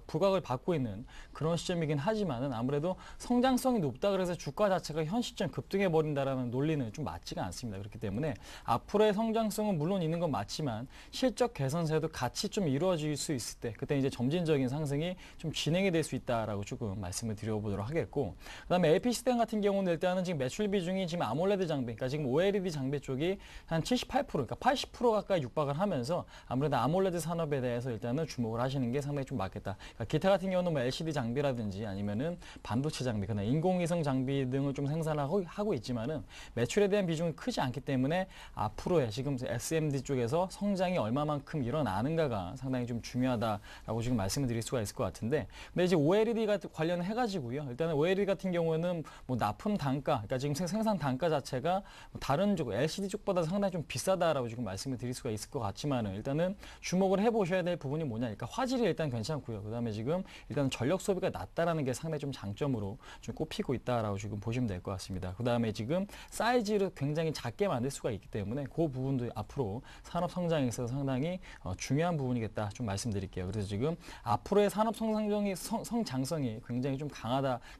[SPEAKER 5] 부각을 받고 있는 그런 시점이긴 하지만은 아무래도 성장성이 높다 그래서 주가 자체가 현 시점 급등해 버린다라는 논리는 좀 맞지가 않습니다. 그렇기 때문에 앞으로의 성장성은 물론 있는 건 맞지만 실적 개선세도 같이 좀 이루어질 수 있을 때 그때 이제 점진적인 상승이 좀 진행이 될 수 있다라고 조금 말씀을 드려보도록 하겠고, 그다음에 LP 시스템 같은 경우는 일단은 지금 매출 비중이 지금 아몰레드 장비, 그러니까 지금 OLED 장비 쪽이 한 78%, 그러니까 80% 가까이 육박을 하면서 아무래도 아몰레드 산업에 대해서 일단은 주목을 하시는 게 상당히 좀 맞겠다. 그러니까 기타 같은 경우는 뭐 LCD 장비라든지 아니면은 반도체 장비, 그다음 인공위성 장비 등을 좀 생산하고 있지만은 매출에 대한 비중이 크지 않기 때문에 앞으로의 지금 SMD 쪽에서 성장이 얼마만큼 일어나는가가 상당히 좀 중요하다라고 지금 말씀을 드릴 수가 있을 것 같은데, 근데 이제 OLED 관련해가지고요. 일단은 OLED 같은 경우에는 뭐 납품 단가, 그러니까 지금 생산 단가 자체가 다른 쪽 LCD 쪽보다 상당히 좀 비싸다라고 지금 말씀을 드릴 수가 있을 것 같지만은 일단은 주목을 해보셔야 될 부분이 뭐냐, 그러니까 화질이 일단 괜찮고요. 그다음에 지금 일단 전력 소비가 낮다라는 게 상당히 좀 장점으로 좀 꼽히고 있다라고 지금 보시면 될 것 같습니다. 그다음에 지금 사이즈를 굉장히 작게 만들 수가 있기 때문에 그 부분도 앞으로 산업 성장에 있어서 상당히 중요한 부분이겠다 좀 말씀드릴게요. 그래서 지금 앞으로의 산업 성장성이 굉장히 좀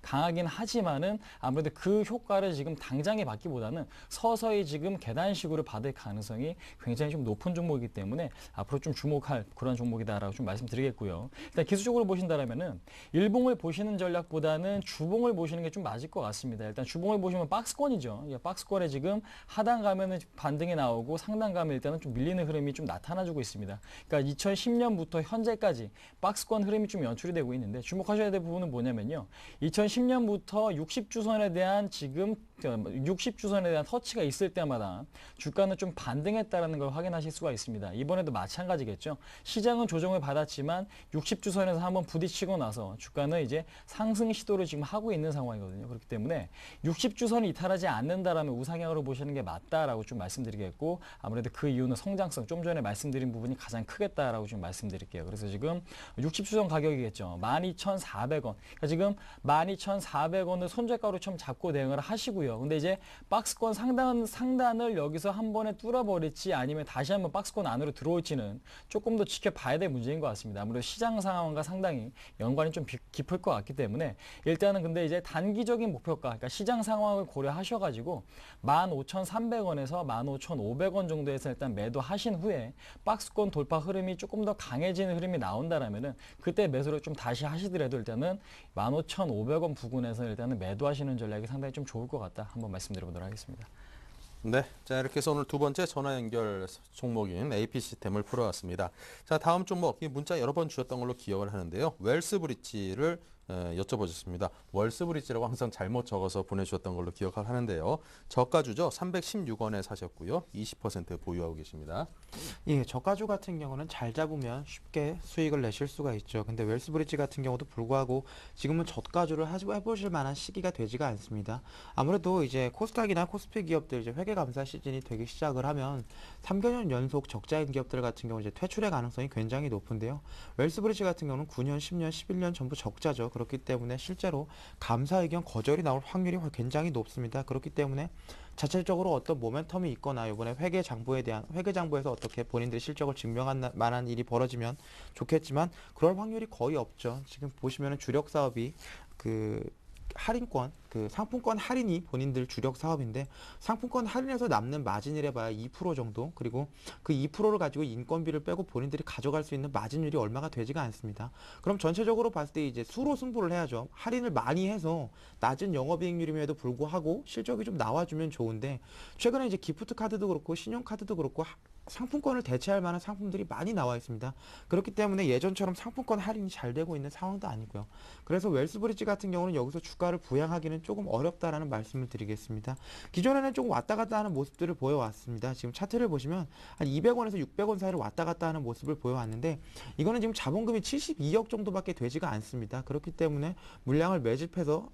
[SPEAKER 5] 강하긴 하지만은 아무래도 그 효과를 지금 당장에 받기보다는 서서히 지금 계단식으로 받을 가능성이 굉장히 좀 높은 종목이기 때문에 앞으로 좀 주목할 그런 종목이다라고 좀 말씀드리겠고요. 일단 기술적으로 보신다라면은 일봉을 보시는 전략보다는 주봉을 보시는 게 좀 맞을 것 같습니다. 일단 주봉을 보시면 박스권이죠. 박스권에 지금 하단 가면은 반등이 나오고 상단 가면 일단은 좀 밀리는 흐름이 좀 나타나주고 있습니다. 그러니까 2010년부터 현재까지 박스권 흐름이 좀 연출이 되고 있는데 주목하셔야 될 부분은 뭐냐면요. 2010년부터 60주선에 대한 지금 60주선에 대한 터치가 있을 때마다 주가는 좀 반등했다라는 걸 확인하실 수가 있습니다. 이번에도 마찬가지겠죠. 시장은 조정을 받았지만 60주선에서 한번 부딪히고 나서 주가는 이제 상승 시도를 지금 하고 있는 상황이거든요. 그렇기 때문에 60주선을 이탈하지 않는다라면 우상향으로 보시는 게 맞다라고 좀 말씀드리겠고, 아무래도 그 이유는 성장성, 좀 전에 말씀드린 부분이 가장 크겠다라고 좀 말씀드릴게요. 그래서 지금 60주선 가격이겠죠. 12,400원. 그러니까 지금 12,400원을 손절가로 좀 잡고 대응을 하시고요. 같고요. 근데 이제 박스권 상단을 여기서 한 번에 뚫어버릴지 아니면 다시 한번 박스권 안으로 들어올지는 조금 더 지켜봐야 될 문제인 것 같습니다. 아무래도 시장 상황과 상당히 연관이 좀 깊을 것 같기 때문에 일단은 근데 이제 단기적인 목표가, 그러니까 시장 상황을 고려하셔가지고 15,300원에서 15,500원 정도에서 일단 매도하신 후에 박스권 돌파 흐름이 조금 더 강해지는 흐름이 나온다라면은 그때 매수를 좀 다시 하시더라도 일단은 15,500원 부근에서 일단은 매도하시는 전략이 상당히 좀 좋을 것 같다. 한번 말씀드려보도록 하겠습니다.
[SPEAKER 1] 네, 자 이렇게 해서 오늘 두 번째 전화 연결 종목인 AP 시스템을 풀어왔습니다. 자 다음 종목, 이 문자 여러 번 주셨던 걸로 기억을 하는데요. 웰스 브릿지를 여쭤보셨습니다. 월스 브릿지라고 항상 잘못 적어서 보내주셨던 걸로 기억을 하는데요. 저가주죠. 316원에 사셨고요. 20% 보유하고 계십니다.
[SPEAKER 3] 예, 저가주 같은 경우는 잘 잡으면 쉽게 수익을 내실 수가 있죠. 근데 웰스 브릿지 같은 경우도 불구하고 지금은 저가주를 해보실 만한 시기가 되지가 않습니다. 아무래도 이제 코스닥이나 코스피 기업들 이제 회계 감사 시즌이 되기 시작을 하면 3개년 연속 적자인 기업들 같은 경우 이제 퇴출의 가능성이 굉장히 높은데요. 웰스 브릿지 같은 경우는 9년, 10년, 11년 전부 적자죠. 그렇기 때문에 실제로 감사 의견 거절이 나올 확률이 굉장히 높습니다. 그렇기 때문에 자체적으로 어떤 모멘텀이 있거나 이번에 회계장부에서 어떻게 본인들의 실적을 증명할 만한 일이 벌어지면 좋겠지만 그럴 확률이 거의 없죠. 지금 보시면은 주력 사업이 할인권, 상품권 할인이 본인들 주력 사업인데 상품권 할인해서 남는 마진이래 봐야 2% 정도, 그리고 그 2%를 가지고 인건비를 빼고 본인들이 가져갈 수 있는 마진율이 얼마가 되지가 않습니다. 그럼 전체적으로 봤을 때 이제 수로 승부를 해야죠. 할인을 많이 해서 낮은 영업이익률임에도 불구하고 실적이 좀 나와주면 좋은데 최근에 이제 기프트 카드도 그렇고 신용카드도 그렇고 상품권을 대체할 만한 상품들이 많이 나와 있습니다. 그렇기 때문에 예전처럼 상품권 할인이 잘 되고 있는 상황도 아니고요. 그래서 웰스 브릿지 같은 경우는 여기서 주가를 부양하기는 조금 어렵다라는 말씀을 드리겠습니다. 기존에는 조금 왔다 갔다 하는 모습들을 보여왔습니다. 지금 차트를 보시면 한 200원에서 600원 사이를 왔다 갔다 하는 모습을 보여왔는데 이거는 지금 자본금이 72억 정도밖에 되지가 않습니다. 그렇기 때문에 물량을 매집해서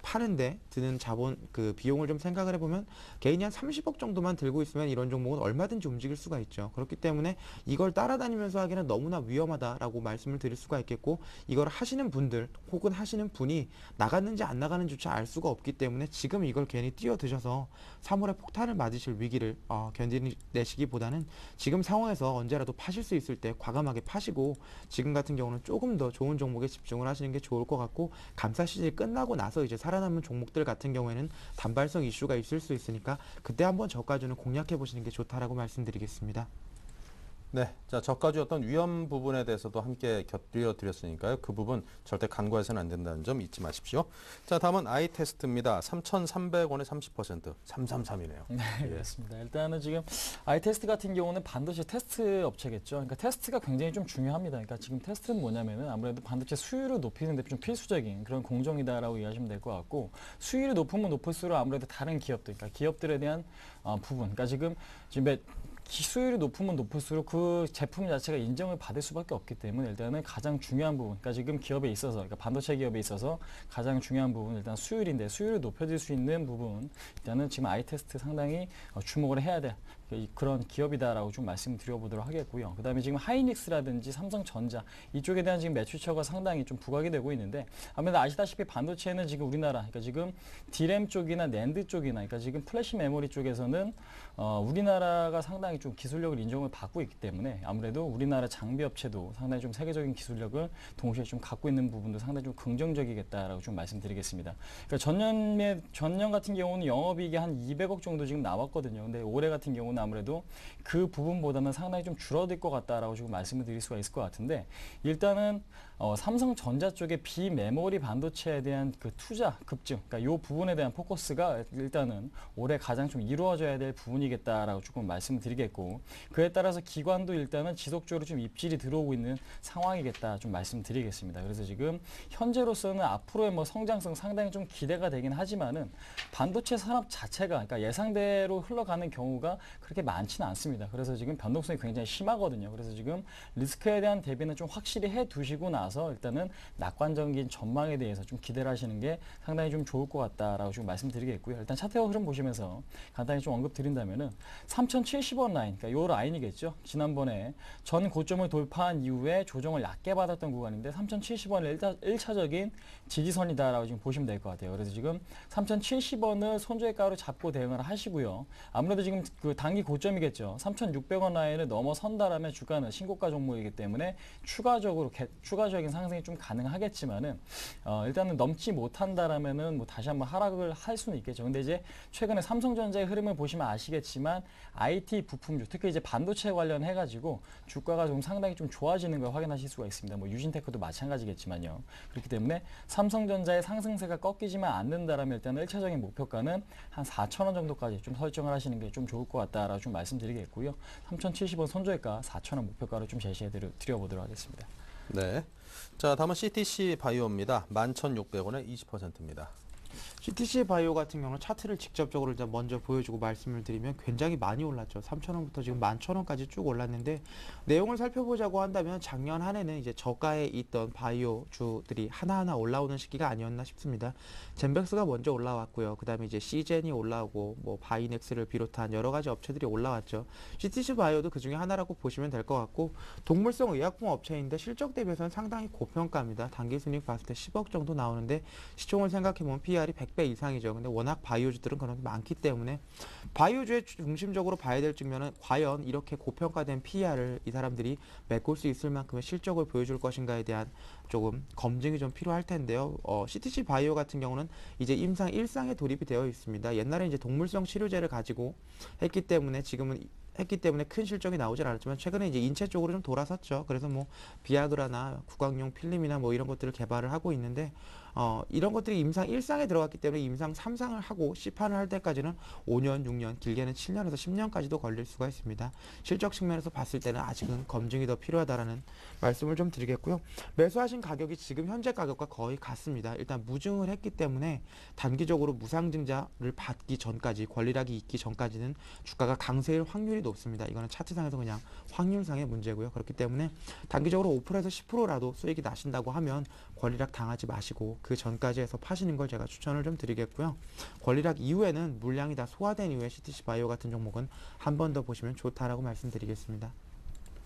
[SPEAKER 3] 파는데 드는 자본 비용을 좀 생각을 해보면 개인이 한 30억 정도만 들고 있으면 이런 종목은 얼마든지 움직일 수가 있죠. 그렇기 때문에 이걸 따라다니면서 하기는 너무나 위험하다라고 말씀을 드릴 수가 있겠고, 이걸 하시는 분들 혹은 하시는 분이 나갔는지 안 나가는지조차 알 수가 없기 때문에 지금 이걸 괜히 뛰어드셔서 3월에 폭탄을 맞으실 위기를 견디내시기보다는 지금 상황에서 언제라도 파실 수 있을 때 과감하게 파시고, 지금 같은 경우는 조금 더 좋은 종목에 집중을 하시는 게 좋을 것 같고, 감사 시즌이 끝나고 나서 이제 살아남은 종목들 같은 경우에는 단발성 이슈가 있을 수 있으니까 그때 한번 저가주는 공략해 보시는 게 좋다라고 말씀드리겠습니다.
[SPEAKER 1] 네, 자 저가주 어떤 위험 부분에 대해서도 함께 곁들여 드렸으니까요. 그 부분 절대 간과해서는 안 된다는 점 잊지 마십시오. 자 다음은 아이테스트입니다. 3,300원에 30%, 333이네요.
[SPEAKER 5] 네, 그렇습니다. 일단은 지금 아이테스트 같은 경우는 반도체 테스트 업체겠죠. 그러니까 테스트가 굉장히 좀 중요합니다. 그러니까 지금 테스트는 뭐냐면은 아무래도 반도체 수율을 높이는 데 좀 필수적인 그런 공정이다라고 이해하시면 될 것 같고, 수율이 높으면 높을수록 아무래도 다른 기업들, 그러니까 기업들에 대한 부분, 그러니까 지금 수율이 높으면 높을수록 그 제품 자체가 인정을 받을 수밖에 없기 때문에 일단은 가장 중요한 부분, 그러니까 지금 기업에 있어서, 그러니까 반도체 기업에 있어서 가장 중요한 부분 일단 수율인데, 수율을 높여줄 수 있는 부분 일단은 지금 아이테스트 상당히 주목을 해야 돼. 그런 기업이다라고 좀 말씀드려보도록 하겠고요. 그 다음에 지금 하이닉스라든지 삼성전자 이쪽에 대한 지금 매출처가 상당히 좀 부각이 되고 있는데, 아무래도 아시다시피 반도체는 지금 우리나라, 그러니까 지금 디램 쪽이나 낸드 쪽이나, 그러니까 지금 플래시 메모리 쪽에서는 우리나라가 상당히 좀 기술력을 인정을 받고 있기 때문에 아무래도 우리나라 장비 업체도 상당히 좀 세계적인 기술력을 동시에 좀 갖고 있는 부분도 상당히 좀 긍정적이겠다라고 좀 말씀드리겠습니다. 그러니까 전년 같은 경우는 영업이익이 한 200억 정도 지금 나왔거든요. 근데 올해 같은 경우는 아무래도 그 부분보다는 상당히 좀 줄어들 것 같다라고 지금 말씀을 드릴 수가 있을 것 같은데, 일단은 삼성전자 쪽의 비메모리 반도체에 대한 그 투자 급증, 그러니까 이 부분에 대한 포커스가 일단은 올해 가장 좀 이루어져야 될 부분이겠다라고 조금 말씀을 드리겠고, 그에 따라서 기관도 일단은 지속적으로 좀 입질이 들어오고 있는 상황이겠다 좀 말씀드리겠습니다. 그래서 지금 현재로서는 앞으로의 성장성 상당히 좀 기대가 되긴 하지만은 반도체 산업 자체가, 그러니까 예상대로 흘러가는 경우가 그렇게 많지는 않습니다. 그래서 지금 변동성이 굉장히 심하거든요. 그래서 지금 리스크에 대한 대비는 좀 확실히 해 두시고 나서 봐서 일단은 낙관적인 전망에 대해서 좀 기대를 하시는 게 상당히 좀 좋을 것 같다라고 좀 말씀드리겠고요. 일단 차트의 흐름 보시면서 간단히 좀 언급드린다면은 3,070원 라인, 그러니까 요 라인이겠죠. 지난번에 전 고점을 돌파한 이후에 조정을 얕게 받았던 구간인데 3,070원을 1차적인 지지선이다라고 지금 보시면 될 것 같아요. 그래서 지금 3,070원을 손절가로 잡고 대응을 하시고요. 아무래도 지금 그 단기 고점이겠죠. 3,600원 라인을 넘어선다라면 주가는 신고가 종목이기 때문에 추가적인 상승이 좀 가능하겠지만은 일단은 넘지 못한다라면은 뭐 다시 한번 하락을 할 수는 있겠죠. 근데 이제 최근에 삼성전자의 흐름을 보시면 아시겠지만 IT 부품주, 특히 이제 반도체 관련해 가지고 주가가 좀 상당히 좀 좋아지는 걸 확인하실 수가 있습니다. 뭐 유진테크도 마찬가지겠지만요. 그렇기 때문에 삼성전자의 상승세가 꺾이지만 않는다라면 일단은 1차적인 목표가는 한 4,000원 정도까지 좀 설정을 하시는 게 좀 좋을 것 같다라고 좀 말씀드리겠고요. 3,070원 손절가 4,000원 목표가로 좀 제시해 드려보도록 하겠습니다.
[SPEAKER 1] 네. 자, 다음은 CTC 바이오입니다. 11,600원에 20%입니다.
[SPEAKER 3] CTC 바이오 같은 경우는 차트를 직접적으로 일단 먼저 보여주고 말씀을 드리면 굉장히 많이 올랐죠. 3,000원부터 지금 11,000원까지 쭉 올랐는데 내용을 살펴보자고 한다면 작년 한 해는 이제 저가에 있던 바이오주들이 하나하나 올라오는 시기가 아니었나 싶습니다. 젠백스가 먼저 올라왔고요. 그 다음에 이제 시젠이 올라오고 뭐 바이넥스를 비롯한 여러 가지 업체들이 올라왔죠. CTC 바이오도 그 중에 하나라고 보시면 될 것 같고 동물성 의약품 업체인데 실적 대비해서는 상당히 고평가입니다. 단기 순이익 봤을 때 10억 정도 나오는데 시총을 생각해보면 PR이 100배 이상이죠. 근데 워낙 바이오주들은 그런 게 많기 때문에 바이오주의 중심적으로 봐야 될 측면은 과연 이렇게 고평가된 PR을 이 사람들이 메꿀 수 있을 만큼의 실적을 보여줄 것인가에 대한 조금 검증이 좀 필요할 텐데요. CTC 바이오 같은 경우는 이제 임상 1상에 돌입이 되어 있습니다. 옛날에 이제 동물성 치료제를 가지고 했기 때문에 큰 실적이 나오진 않았지만 최근에 이제 인체 쪽으로 좀 돌아섰죠. 그래서 뭐 비아그라나 구강용 필름이나 뭐 이런 것들을 개발을 하고 있는데 이런 것들이 임상 1상에 들어갔기 때문에 임상 3상을 하고 시판을 할 때까지는 5년, 6년, 길게는 7년에서 10년까지도 걸릴 수가 있습니다. 실적 측면에서 봤을 때는 아직은 검증이 더 필요하다라는 말씀을 좀 드리겠고요. 매수하신 가격이 지금 현재 가격과 거의 같습니다. 일단 무증을 했기 때문에 단기적으로 무상증자를 받기 전까지, 권리락이 있기 전까지는 주가가 강세일 확률이 높습니다. 이거는 차트상에서 그냥 확률상의 문제고요. 그렇기 때문에 단기적으로 5%에서 10%라도 수익이 나신다고 하면 권리락 당하지 마시고 그 전까지 해서 파시는 걸 제가 추천을 좀 드리겠고요. 권리락 이후에는 물량이 다 소화된 이후에 CTC 바이오 같은 종목은 한 번 더 보시면 좋다라고 말씀드리겠습니다.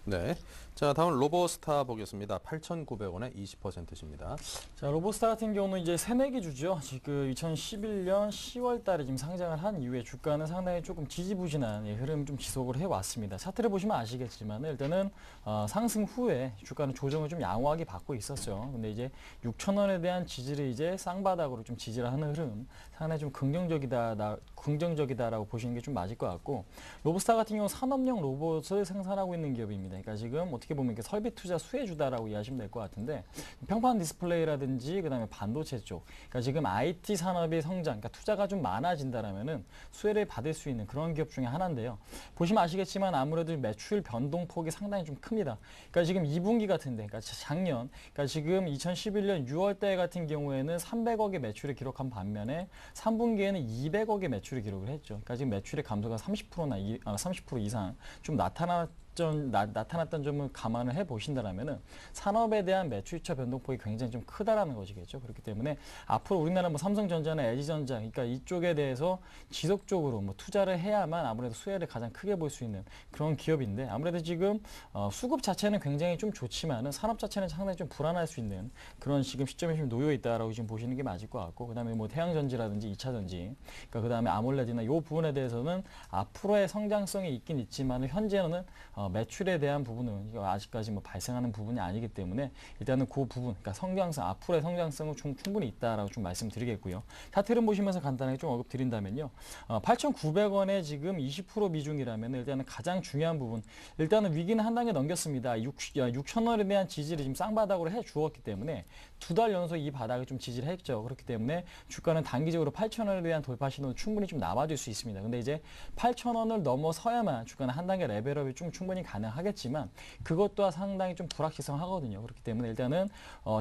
[SPEAKER 1] 네. 자, 다음은 로보스타 보겠습니다. 8,900원에 20%입니다.
[SPEAKER 5] 자, 로보스타 같은 경우는 이제 새내기주죠. 지금 2011년 10월 달에 지금 상장을 한 이후에 주가는 상당히 조금 지지부진한 흐름 좀 지속을 해왔습니다. 차트를 보시면 아시겠지만 일단은 상승 후에 주가는 조정을 좀 양호하게 받고 있었어요. 근데 이제 6,000원에 대한 지지를 이제 쌍바닥으로 좀 지지를 하는 흐름 상당히 좀 긍정적이다라고 보시는 게 좀 맞을 것 같고 로보스타 같은 경우 산업용 로봇을 생산하고 있는 기업입니다. 그러니까 지금 어떻게 보면 이렇게 설비 투자 수혜주다라고 이해하시면 될 것 같은데 평판 디스플레이라든지 그다음에 반도체 쪽, 그러니까 지금 IT 산업의 성장, 그러니까 투자가 좀 많아진다라면은 수혜를 받을 수 있는 그런 기업 중에 하나인데요. 보시면 아시겠지만 아무래도 매출 변동폭이 상당히 좀 큽니다. 그러니까 지금 2분기 같은데, 그러니까 작년, 그러니까 지금 2011년 6월달 같은 경우에는 300억의 매출을 기록한 반면에 3분기에는 200억의 매출을 기록을 했죠. 그러니까 지금 매출의 감소가 30% 이상 좀 나타났던 점을 감안을 해 보신다라면은 산업에 대한 매출처 변동폭이 굉장히 좀 크다라는 것이겠죠. 그렇기 때문에 앞으로 우리나라 뭐 삼성전자나 LG전자, 그러니까 이쪽에 대해서 지속적으로 뭐 투자를 해야만 아무래도 수혜를 가장 크게 볼 수 있는 그런 기업인데 아무래도 지금 수급 자체는 굉장히 좀 좋지만은 산업 자체는 상당히 좀 불안할 수 있는 그런 지금 시점에 좀 놓여 있다라고 지금 보시는 게 맞을 것 같고 그다음에 뭐 태양전지라든지 2차전지, 그러니까 그다음에 아몰레드나 이 부분에 대해서는 앞으로의 성장성이 있긴 있지만 현재는 매출에 대한 부분은 아직까지 뭐 발생하는 부분이 아니기 때문에 일단은 그 부분, 그러니까 성장성, 앞으로의 성장성은 충분히 있다라고 좀 말씀드리겠고요. 차트를 보시면서 간단하게 좀 언급드린다면요. 8,900원에 지금 20% 미중이라면 일단은 가장 중요한 부분, 일단은 위기는 한 단계 넘겼습니다. 6,000원에 대한 지지를 지금 쌍바닥으로 해 주었기 때문에 두 달 연속 이 바닥을 좀 지지를 했죠. 그렇기 때문에 주가는 단기적으로 8,000원에 대한 돌파 신호는 충분히 좀 남아줄 수 있습니다. 근데 이제 8,000원을 넘어서야만 주가는 한 단계 레벨업이 좀 충분히 가능하겠지만 그것 또한 상당히 좀 불확실성하거든요. 그렇기 때문에 일단은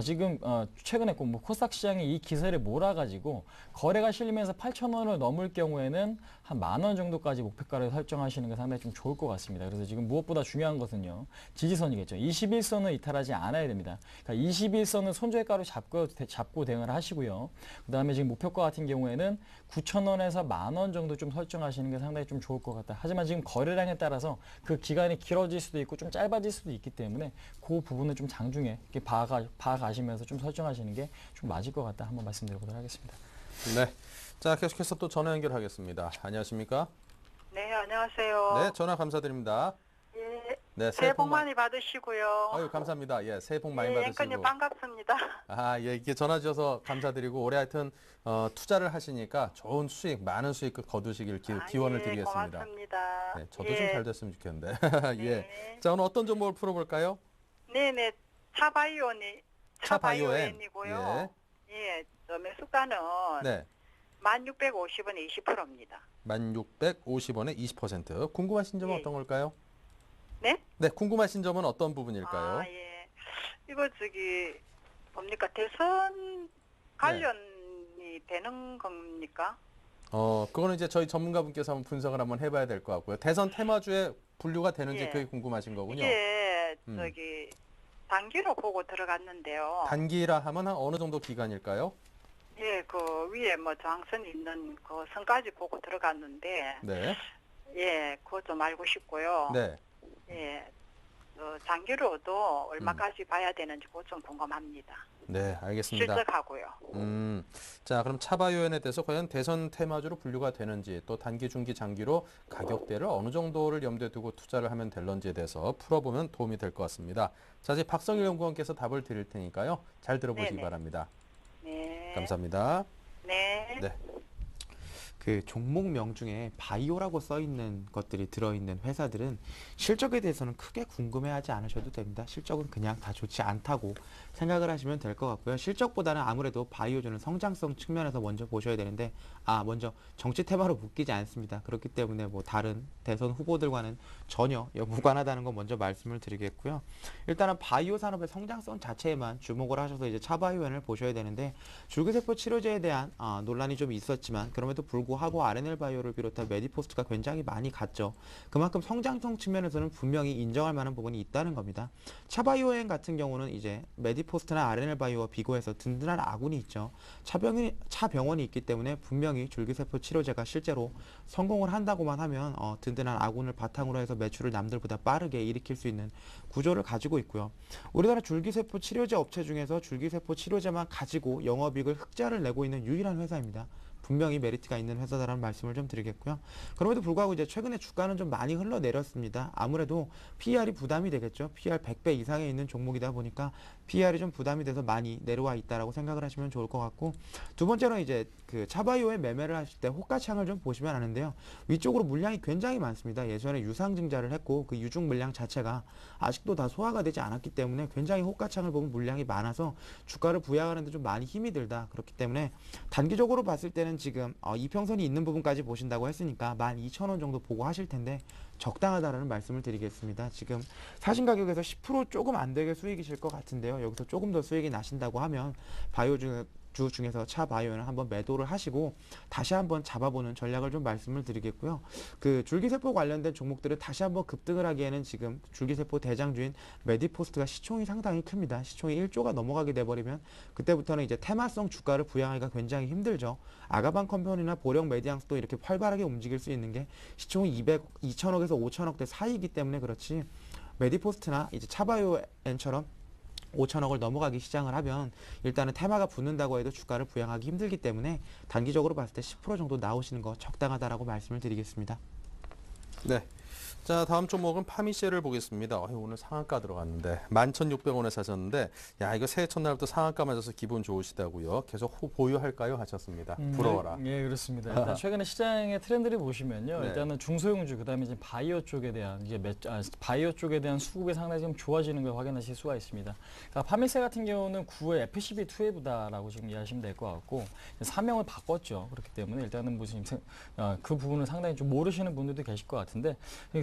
[SPEAKER 5] 지금 최근에 뭐 코스닥 시장이 이 기세를 몰아가지고 거래가 실리면서 8,000원을 넘을 경우에는 한 10,000원 정도까지 목표가를 설정하시는 게 상당히 좀 좋을 것 같습니다. 그래서 지금 무엇보다 중요한 것은요. 지지선이겠죠. 21선을 이탈하지 않아야 됩니다. 그러니까 21선을 손절가로 잡고 대응을 하시고요. 그다음에 지금 목표가 같은 경우에는 9,000원에서 10,000원 정도 좀 설정하시는 게 상당히 좀 좋을 것 같다. 하지만 지금 거래량에 따라서 그 기간이 길어질 수도 있고 좀 짧아질 수도 있기 때문에 그 부분을 좀 장중에 이렇게 봐가시면서 좀 설정하시는 게 좀 맞을 것 같다. 한번 말씀드려보도록 하겠습니다.
[SPEAKER 1] 네. 자, 계속해서 또 전화 연결하겠습니다. 안녕하십니까?
[SPEAKER 7] 네, 안녕하세요.
[SPEAKER 1] 네, 전화 감사드립니다.
[SPEAKER 7] 예,
[SPEAKER 1] 네,
[SPEAKER 7] 새해 복 많이 받으시고요.
[SPEAKER 1] 아유, 감사합니다. 예, 새해 복 많이
[SPEAKER 7] 예,
[SPEAKER 1] 받으시고.
[SPEAKER 7] 앵커님 반갑습니다.
[SPEAKER 1] 아, 예, 이게 전화 주셔서 감사드리고 올해 하여튼 투자를 하시니까 좋은 수익, 많은 수익 거두시길 기원을
[SPEAKER 7] 예,
[SPEAKER 1] 드리겠습니다.
[SPEAKER 7] 고맙습니다.
[SPEAKER 1] 네, 저도
[SPEAKER 7] 예,
[SPEAKER 1] 좀 잘 됐으면 좋겠는데. 예.
[SPEAKER 7] 네.
[SPEAKER 1] 자, 오늘 어떤 정보를 풀어볼까요?
[SPEAKER 7] 네네, 차바이오엔이고요. 예, 저 매수가는
[SPEAKER 1] 네.
[SPEAKER 7] 1650원에 20%입니다.
[SPEAKER 1] 1650원에 20%. 궁금하신 점은
[SPEAKER 7] 예.
[SPEAKER 1] 어떤 걸까요?
[SPEAKER 7] 네?
[SPEAKER 1] 네, 궁금하신 점은 어떤 부분일까요?
[SPEAKER 7] 아, 예. 이거 뭡니까? 대선 관련이 되는 겁니까?
[SPEAKER 1] 그거는 이제 저희 전문가분께서 한번 분석을 한번 해봐야 될 것 같고요. 대선 테마주에 분류가 되는지
[SPEAKER 7] 예.
[SPEAKER 1] 그게 궁금하신 거군요.
[SPEAKER 7] 이게
[SPEAKER 1] 음.
[SPEAKER 7] 단기로 보고 들어갔는데요.
[SPEAKER 1] 단기라 하면 한 어느 정도 기간일까요?
[SPEAKER 7] 예, 그 위에 뭐 저항선 있는 그 선까지 보고 들어갔는데,
[SPEAKER 1] 네.
[SPEAKER 7] 예, 그거 좀 알고 싶고요.
[SPEAKER 1] 네.
[SPEAKER 7] 예, 장기로도 얼마까지 봐야 되는지 그거 좀 궁금합니다.
[SPEAKER 1] 네, 알겠습니다.
[SPEAKER 7] 실적하고요.
[SPEAKER 1] 자, 그럼 차바이오엔에 대해서 과연 대선 테마주로 분류가 되는지 또 단기, 중기, 장기로 가격대를 어느 정도를 염두에 두고 투자를 하면 될런지에 대해서 풀어보면 도움이 될 것 같습니다. 자, 이제 박성일 연구원께서 답을 드릴 테니까요. 잘 들어보시기
[SPEAKER 7] 네네.
[SPEAKER 1] 바랍니다.
[SPEAKER 7] 네.
[SPEAKER 1] 감사합니다.
[SPEAKER 7] 네.
[SPEAKER 1] 네.
[SPEAKER 3] 그 종목명 중에 바이오라고 써 있는 것들이 들어있는 회사들은 실적에 대해서는 크게 궁금해하지 않으셔도 됩니다. 실적은 그냥 다 좋지 않다고 생각을 하시면 될 것 같고요. 실적보다는 아무래도 바이오주는 성장성 측면에서 먼저 보셔야 되는데, 먼저 정치 테마로 묶이지 않습니다. 그렇기 때문에 뭐 다른 대선 후보들과는 전혀 무관하다는 거 먼저 말씀을 드리겠고요. 일단은 바이오 산업의 성장성 자체에만 주목을 하셔서 이제 차바이오엔을 보셔야 되는데, 줄기세포 치료제에 대한 논란이 좀 있었지만 그럼에도 불구하고 RNL 바이오를 비롯한 메디포스트가 굉장히 많이 갔죠. 그만큼 성장성 측면에서는 분명히 인정할 만한 부분이 있다는 겁니다. 차바이오엔 같은 경우는 이제 메디포스트나 RNL 바이오와 비교해서 든든한 아군이 있죠. 차병원이 있기 때문에 분명히 줄기세포 치료제가 실제로 성공을 한다고만 하면 든든한 아군을 바탕으로 해서 매출을 남들보다 빠르게 일으킬 수 있는 구조를 가지고 있고요. 우리나라 줄기세포 치료제 업체 중에서 줄기세포 치료제만 가지고 영업이익을 흑자를 내고 있는 유일한 회사입니다. 분명히 메리트가 있는 회사다라는 말씀을 좀 드리겠고요. 그럼에도 불구하고 이제 최근에 주가는 좀 많이 흘러내렸습니다. 아무래도 PER이 부담이 되겠죠. PER 100배 이상에 있는 종목이다 보니까 PER이 좀 부담이 돼서 많이 내려와 있다라고 생각을 하시면 좋을 것 같고, 두 번째로 이제 그 차바이오의 매매를 하실 때 호가창을 좀 보시면 아는데요. 위쪽으로 물량이 굉장히 많습니다. 예전에 유상증자를 했고 그 유중 물량 자체가 아직도 다 소화가 되지 않았기 때문에 굉장히 호가창을 보면 물량이 많아서 주가를 부양하는데 좀 많이 힘이 들다. 그렇기 때문에 단기적으로 봤을 때는 지금 이평선이 있는 부분까지 보신다고 했으니까 12,000원 정도 보고 하실 텐데 적당하다라는 말씀을 드리겠습니다. 지금 사신 가격에서 10% 조금 안 되게 수익이실 것 같은데요. 여기서 조금 더 수익이 나신다고 하면 바이오주 중에서 차바이오는 한번 매도를 하시고 다시 한번 잡아보는 전략을 좀 말씀을 드리겠고요. 그 줄기세포 관련된 종목들을 다시 한번 급등을 하기에는 지금 줄기세포 대장주인 메디포스트가 시총이 상당히 큽니다. 시총이 1조가 넘어가게 돼버리면 그때부터는 이제 테마성 주가를 부양하기가 굉장히 힘들죠. 아가방 컴퍼니나 보령 메디앙스도 이렇게 활발하게 움직일 수 있는 게 시총이 2천억에서 5천억대 사이이기 때문에 그렇지, 메디포스트나 이제 차바이오엔처럼 5천억을 넘어가기 시작을 하면 일단은 테마가 붙는다고 해도 주가를 부양하기 힘들기 때문에 단기적으로 봤을 때 10% 정도 나오시는 거 적당하다라고 말씀을 드리겠습니다.
[SPEAKER 1] 네. 자, 다음 종목은 파미셀을 보겠습니다. 오늘 상한가 들어갔는데 11,600원에 사셨는데, 야, 이거 새해 첫날부터 상한가 맞아서 기분 좋으시다고요. 계속 보유할까요? 하셨습니다. 부러워라.
[SPEAKER 5] 예, 그렇습니다. 일단 최근에 시장의 트렌드를 보시면요.
[SPEAKER 1] 네.
[SPEAKER 5] 일단은 중소형주, 그다음에 이제 바이오 쪽에 대한 바이오 쪽에 대한 수급이 상당히 좀 좋아지는 걸 확인하실 수가 있습니다. 그러니까 파미셀 같은 경우는 9회 FCB2회부다라고 지금 이해하시면 될 것 같고, 사명을 바꿨죠. 그렇기 때문에 일단은 그 부분을 상당히 좀 모르시는 분들도 계실 것 같은데,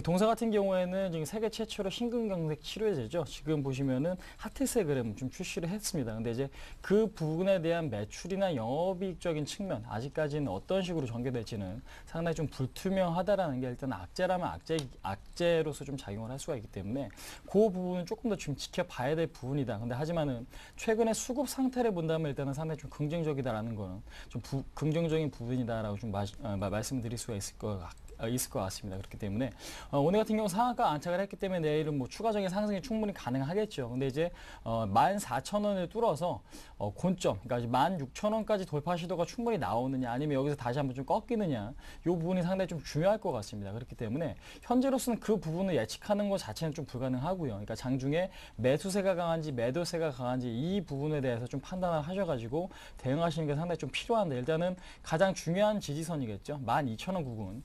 [SPEAKER 5] 동사 같은 경우에는 지금 세계 최초로 심근경색 치료제죠. 지금 보시면은 하트세그램 좀 출시를 했습니다. 근데 이제 그 부분에 대한 매출이나 영업이익적인 측면 아직까지는 어떤 식으로 전개될지는 상당히 좀 불투명하다라는 게 일단 악재라면 악재로서 좀 작용을 할 수가 있기 때문에 그 부분은 조금 더 좀 지켜봐야 될 부분이다. 근데 하지만은 최근에 수급 상태를 본다면 일단은 상당히 좀 긍정적이다라는 거는 좀 긍정적인 부분이다라고 좀 말씀드릴 수가 있을 것 같습니다. 그렇기 때문에 오늘 같은 경우 상한가 안착을 했기 때문에 내일은 뭐 추가적인 상승이 충분히 가능하겠죠. 근데 이제 14,000원을 뚫어서 곤점, 그러니까 16,000원까지 돌파 시도가 충분히 나오느냐, 아니면 여기서 다시 한번 좀 꺾이느냐, 이 부분이 상당히 좀 중요할 것 같습니다. 그렇기 때문에 현재로서는 그 부분을 예측하는 것 자체는 좀 불가능하고요. 그러니까 장중에 매수세가 강한지 매도세가 강한지 이 부분에 대해서 좀 판단을 하셔가지고 대응하시는 게 상당히 좀 필요한데, 일단은 가장 중요한 지지선이겠죠. 12,000원 부분.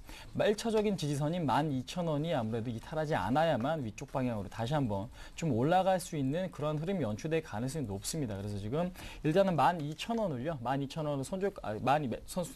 [SPEAKER 5] 1차적인 지지선인 12,000원이 아무래도 이탈하지 않아야만 위쪽 방향으로 다시 한번 좀 올라갈 수 있는 그런 흐름이 연출될 가능성이 높습니다. 그래서 지금 일단은 12,000원을요. 12,000원을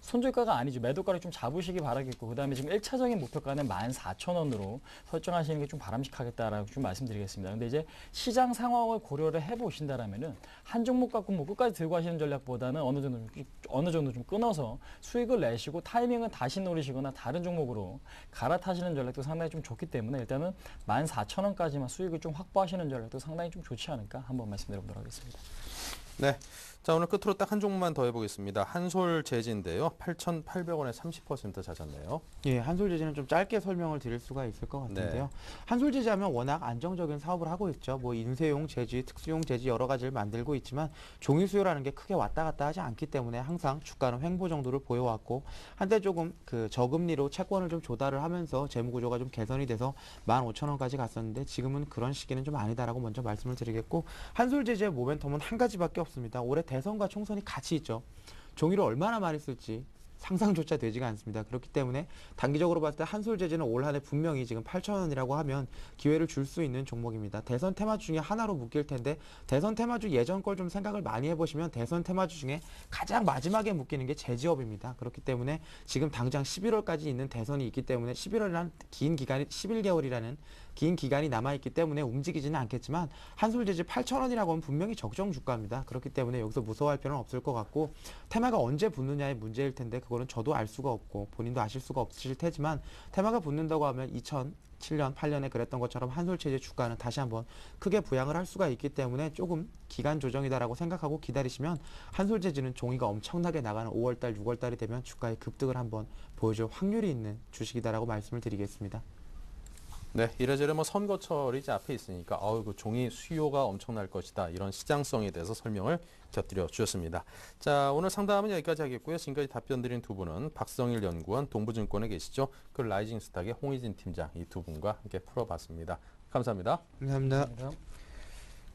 [SPEAKER 5] 손절가가 아니죠. 매도가를 좀 잡으시기 바라겠고, 그 다음에 지금 1차적인 목표가는 14,000원으로 설정하시는 게 좀 바람직하겠다라고 좀 말씀드리겠습니다. 근데 이제 시장 상황을 고려를 해보신다라면은 한 종목 갖고 뭐 끝까지 들고 하시는 전략보다는 어느 정도 좀 끊어서 수익을 내시고 타이밍은 다시 노리시거나 다른 종목으로 갈아타시는 전략도 상당히 좀 좋기 때문에 일단은 14,000원까지만 수익을 좀 확보하시는 전략도 상당히 좀 좋지 않을까 한번 말씀드려보도록 하겠습니다.
[SPEAKER 1] 네. 자, 오늘 끝으로 딱 한 종목만 더 해보겠습니다. 한솔재지인데요. 8,800원에 30% 잦았네요.
[SPEAKER 3] 예, 한솔재지는 좀 짧게 설명을 드릴 수가 있을 것 같은데요.
[SPEAKER 1] 네.
[SPEAKER 3] 한솔재지 하면 워낙 안정적인 사업을 하고 있죠. 뭐 인쇄용 재지, 특수용 재지 여러 가지를 만들고 있지만 종이 수요라는 게 크게 왔다 갔다 하지 않기 때문에 항상 주가는 횡보 정도를 보여왔고, 한때 조금 그 저금리로 채권을 좀 조달을 하면서 재무 구조가 좀 개선이 돼서 15,000원까지 갔었는데, 지금은 그런 시기는 좀 아니다라고 먼저 말씀을 드리겠고, 한솔재지의 모멘텀은 한 가지밖에 없습니다. 올해 대선과 총선이 같이 있죠. 종이를 얼마나 많이 쓸지 상상조차 되지가 않습니다. 그렇기 때문에 단기적으로 봤을 때 한솔재지는 올 한해 분명히 지금 8,000원이라고 하면 기회를 줄 수 있는 종목입니다. 대선 테마주 중에 하나로 묶일 텐데, 대선 테마주 예전 걸 좀 생각을 많이 해보시면 대선 테마주 중에 가장 마지막에 묶이는 게 제지업입니다. 그렇기 때문에 지금 당장 11월까지 있는 대선이 있기 때문에 11월이라는 긴 기간이 11개월이라는 긴 기간이 남아있기 때문에 움직이지는 않겠지만, 한솔재지 8,000원이라고 하면 분명히 적정 주가입니다. 그렇기 때문에 여기서 무서워할 필요는 없을 것 같고, 테마가 언제 붙느냐의 문제일 텐데 그거는 저도 알 수가 없고 본인도 아실 수가 없으실 테지만, 테마가 붙는다고 하면 2007년, 8년에 그랬던 것처럼 한솔재지 주가는 다시 한번 크게 부양을 할 수가 있기 때문에 조금 기간 조정이다라고 생각하고 기다리시면, 한솔재지는 종이가 엄청나게 나가는 5월달, 6월달이 되면 주가의 급등을 한번 보여줄 확률이 있는 주식이다라고 말씀을 드리겠습니다.
[SPEAKER 1] 네, 이래저래 뭐 선거철이 이제 앞에 있으니까 그 종이 수요가 엄청날 것이다, 이런 시장성에 대해서 설명을 곁들여 주셨습니다. 자, 오늘 상담은 여기까지 하겠고요. 지금까지 답변 드린 두 분은 박성일 연구원, 동부증권에 계시죠. 그 라이징 스탁의 홍희진 팀장, 이 두 분과 함께 풀어봤습니다. 감사합니다.
[SPEAKER 3] 감사합니다.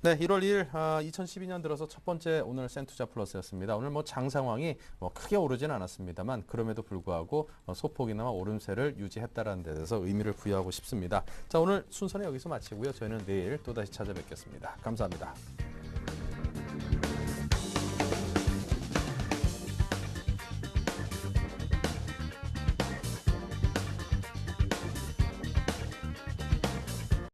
[SPEAKER 1] 네, 1월 2일 2012년 들어서 첫 번째 오늘 센투자 플러스였습니다. 오늘 뭐 장 상황이 크게 오르진 않았습니다만, 그럼에도 불구하고 소폭이나마 오름세를 유지했다라는 데 대해서 의미를 부여하고 싶습니다. 자, 오늘 순서는 여기서 마치고요. 저희는 내일 또다시 찾아뵙겠습니다. 감사합니다.